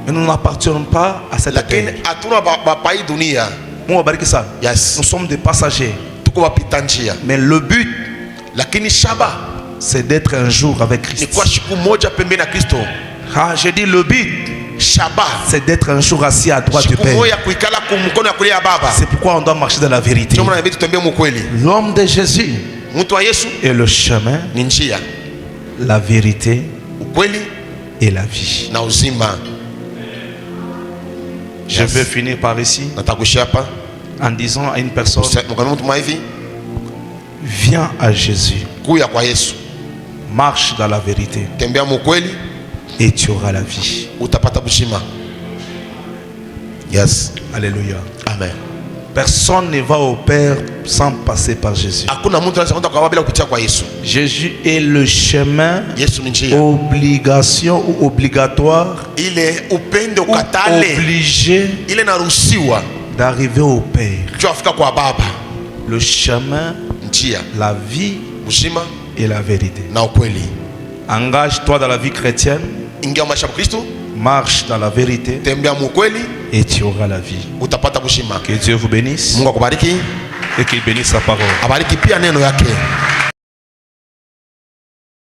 Speaker 3: mais nous n'appartenons pas à cette
Speaker 1: lakini
Speaker 3: terre.
Speaker 1: hatuna ba pai dunia.
Speaker 3: Mungu abariki sana.
Speaker 1: Yes.
Speaker 3: Nous sommes des passagers.
Speaker 1: Tuko wapita njia.
Speaker 3: Mais le but,
Speaker 1: Lakini shaba
Speaker 3: c'est d'être un jour avec
Speaker 1: ni
Speaker 3: Christ.
Speaker 1: kwa siku moja pembeni na Kristo.
Speaker 3: Ah, je dis le but,
Speaker 1: Shaba
Speaker 3: c'est d'être un jour assis à droite du
Speaker 1: siku
Speaker 3: Père.
Speaker 1: moja kuikala kumkono ya kulia ya baba.
Speaker 3: C'est pourquoi on doit marcher dans la vérité.
Speaker 1: Ndio maana inabidi tutembee mukweli.
Speaker 3: L'homme de Jésus
Speaker 1: Mtu wa Yesu
Speaker 3: est le chemin,
Speaker 1: ni njia,
Speaker 3: la vérité
Speaker 1: ukweli
Speaker 3: et la vie.
Speaker 1: na uzima.
Speaker 3: Je vais finir par ici
Speaker 1: Natakushia hapa
Speaker 3: en disant à une personne,
Speaker 1: mkono mtu hivi,
Speaker 3: viens à Jésus,
Speaker 1: kuya kwa Yesu,
Speaker 3: marche dans la vérité
Speaker 1: tembea mukweli,
Speaker 3: et tu auras la vie.
Speaker 1: utapata bushima. Yes.
Speaker 3: Alléluia.
Speaker 1: Amen.
Speaker 3: Personne ne va au Père sans passer par Jésus.
Speaker 1: Hakuna mtu anaweza kwenda kwa baba bila kupitia kwa Yesu.
Speaker 3: Jésus est le chemin,
Speaker 1: Yesu ni njia.
Speaker 3: obligation ou obligatoire,
Speaker 1: Ile upendo
Speaker 3: ou
Speaker 1: katale,
Speaker 3: obligé
Speaker 1: ile naruhusiwa
Speaker 3: d'arriver au Père.
Speaker 1: juu afika kwa baba.
Speaker 3: Le chemin,
Speaker 1: Njia,
Speaker 3: la vie
Speaker 1: uzima
Speaker 3: et la vérité.
Speaker 1: na ukweli.
Speaker 3: Engage-toi dans la vie chrétienne,
Speaker 1: Ingia maisha ya Kristo,
Speaker 3: marche dans la vérité
Speaker 1: tembea mukweli,
Speaker 3: et tu auras la vie.
Speaker 1: utapata bushima.
Speaker 3: Que Dieu vous bénisse
Speaker 1: Mungu akubariki,
Speaker 3: et qu'il bénisse sa parole.
Speaker 1: abariki pia neno yake.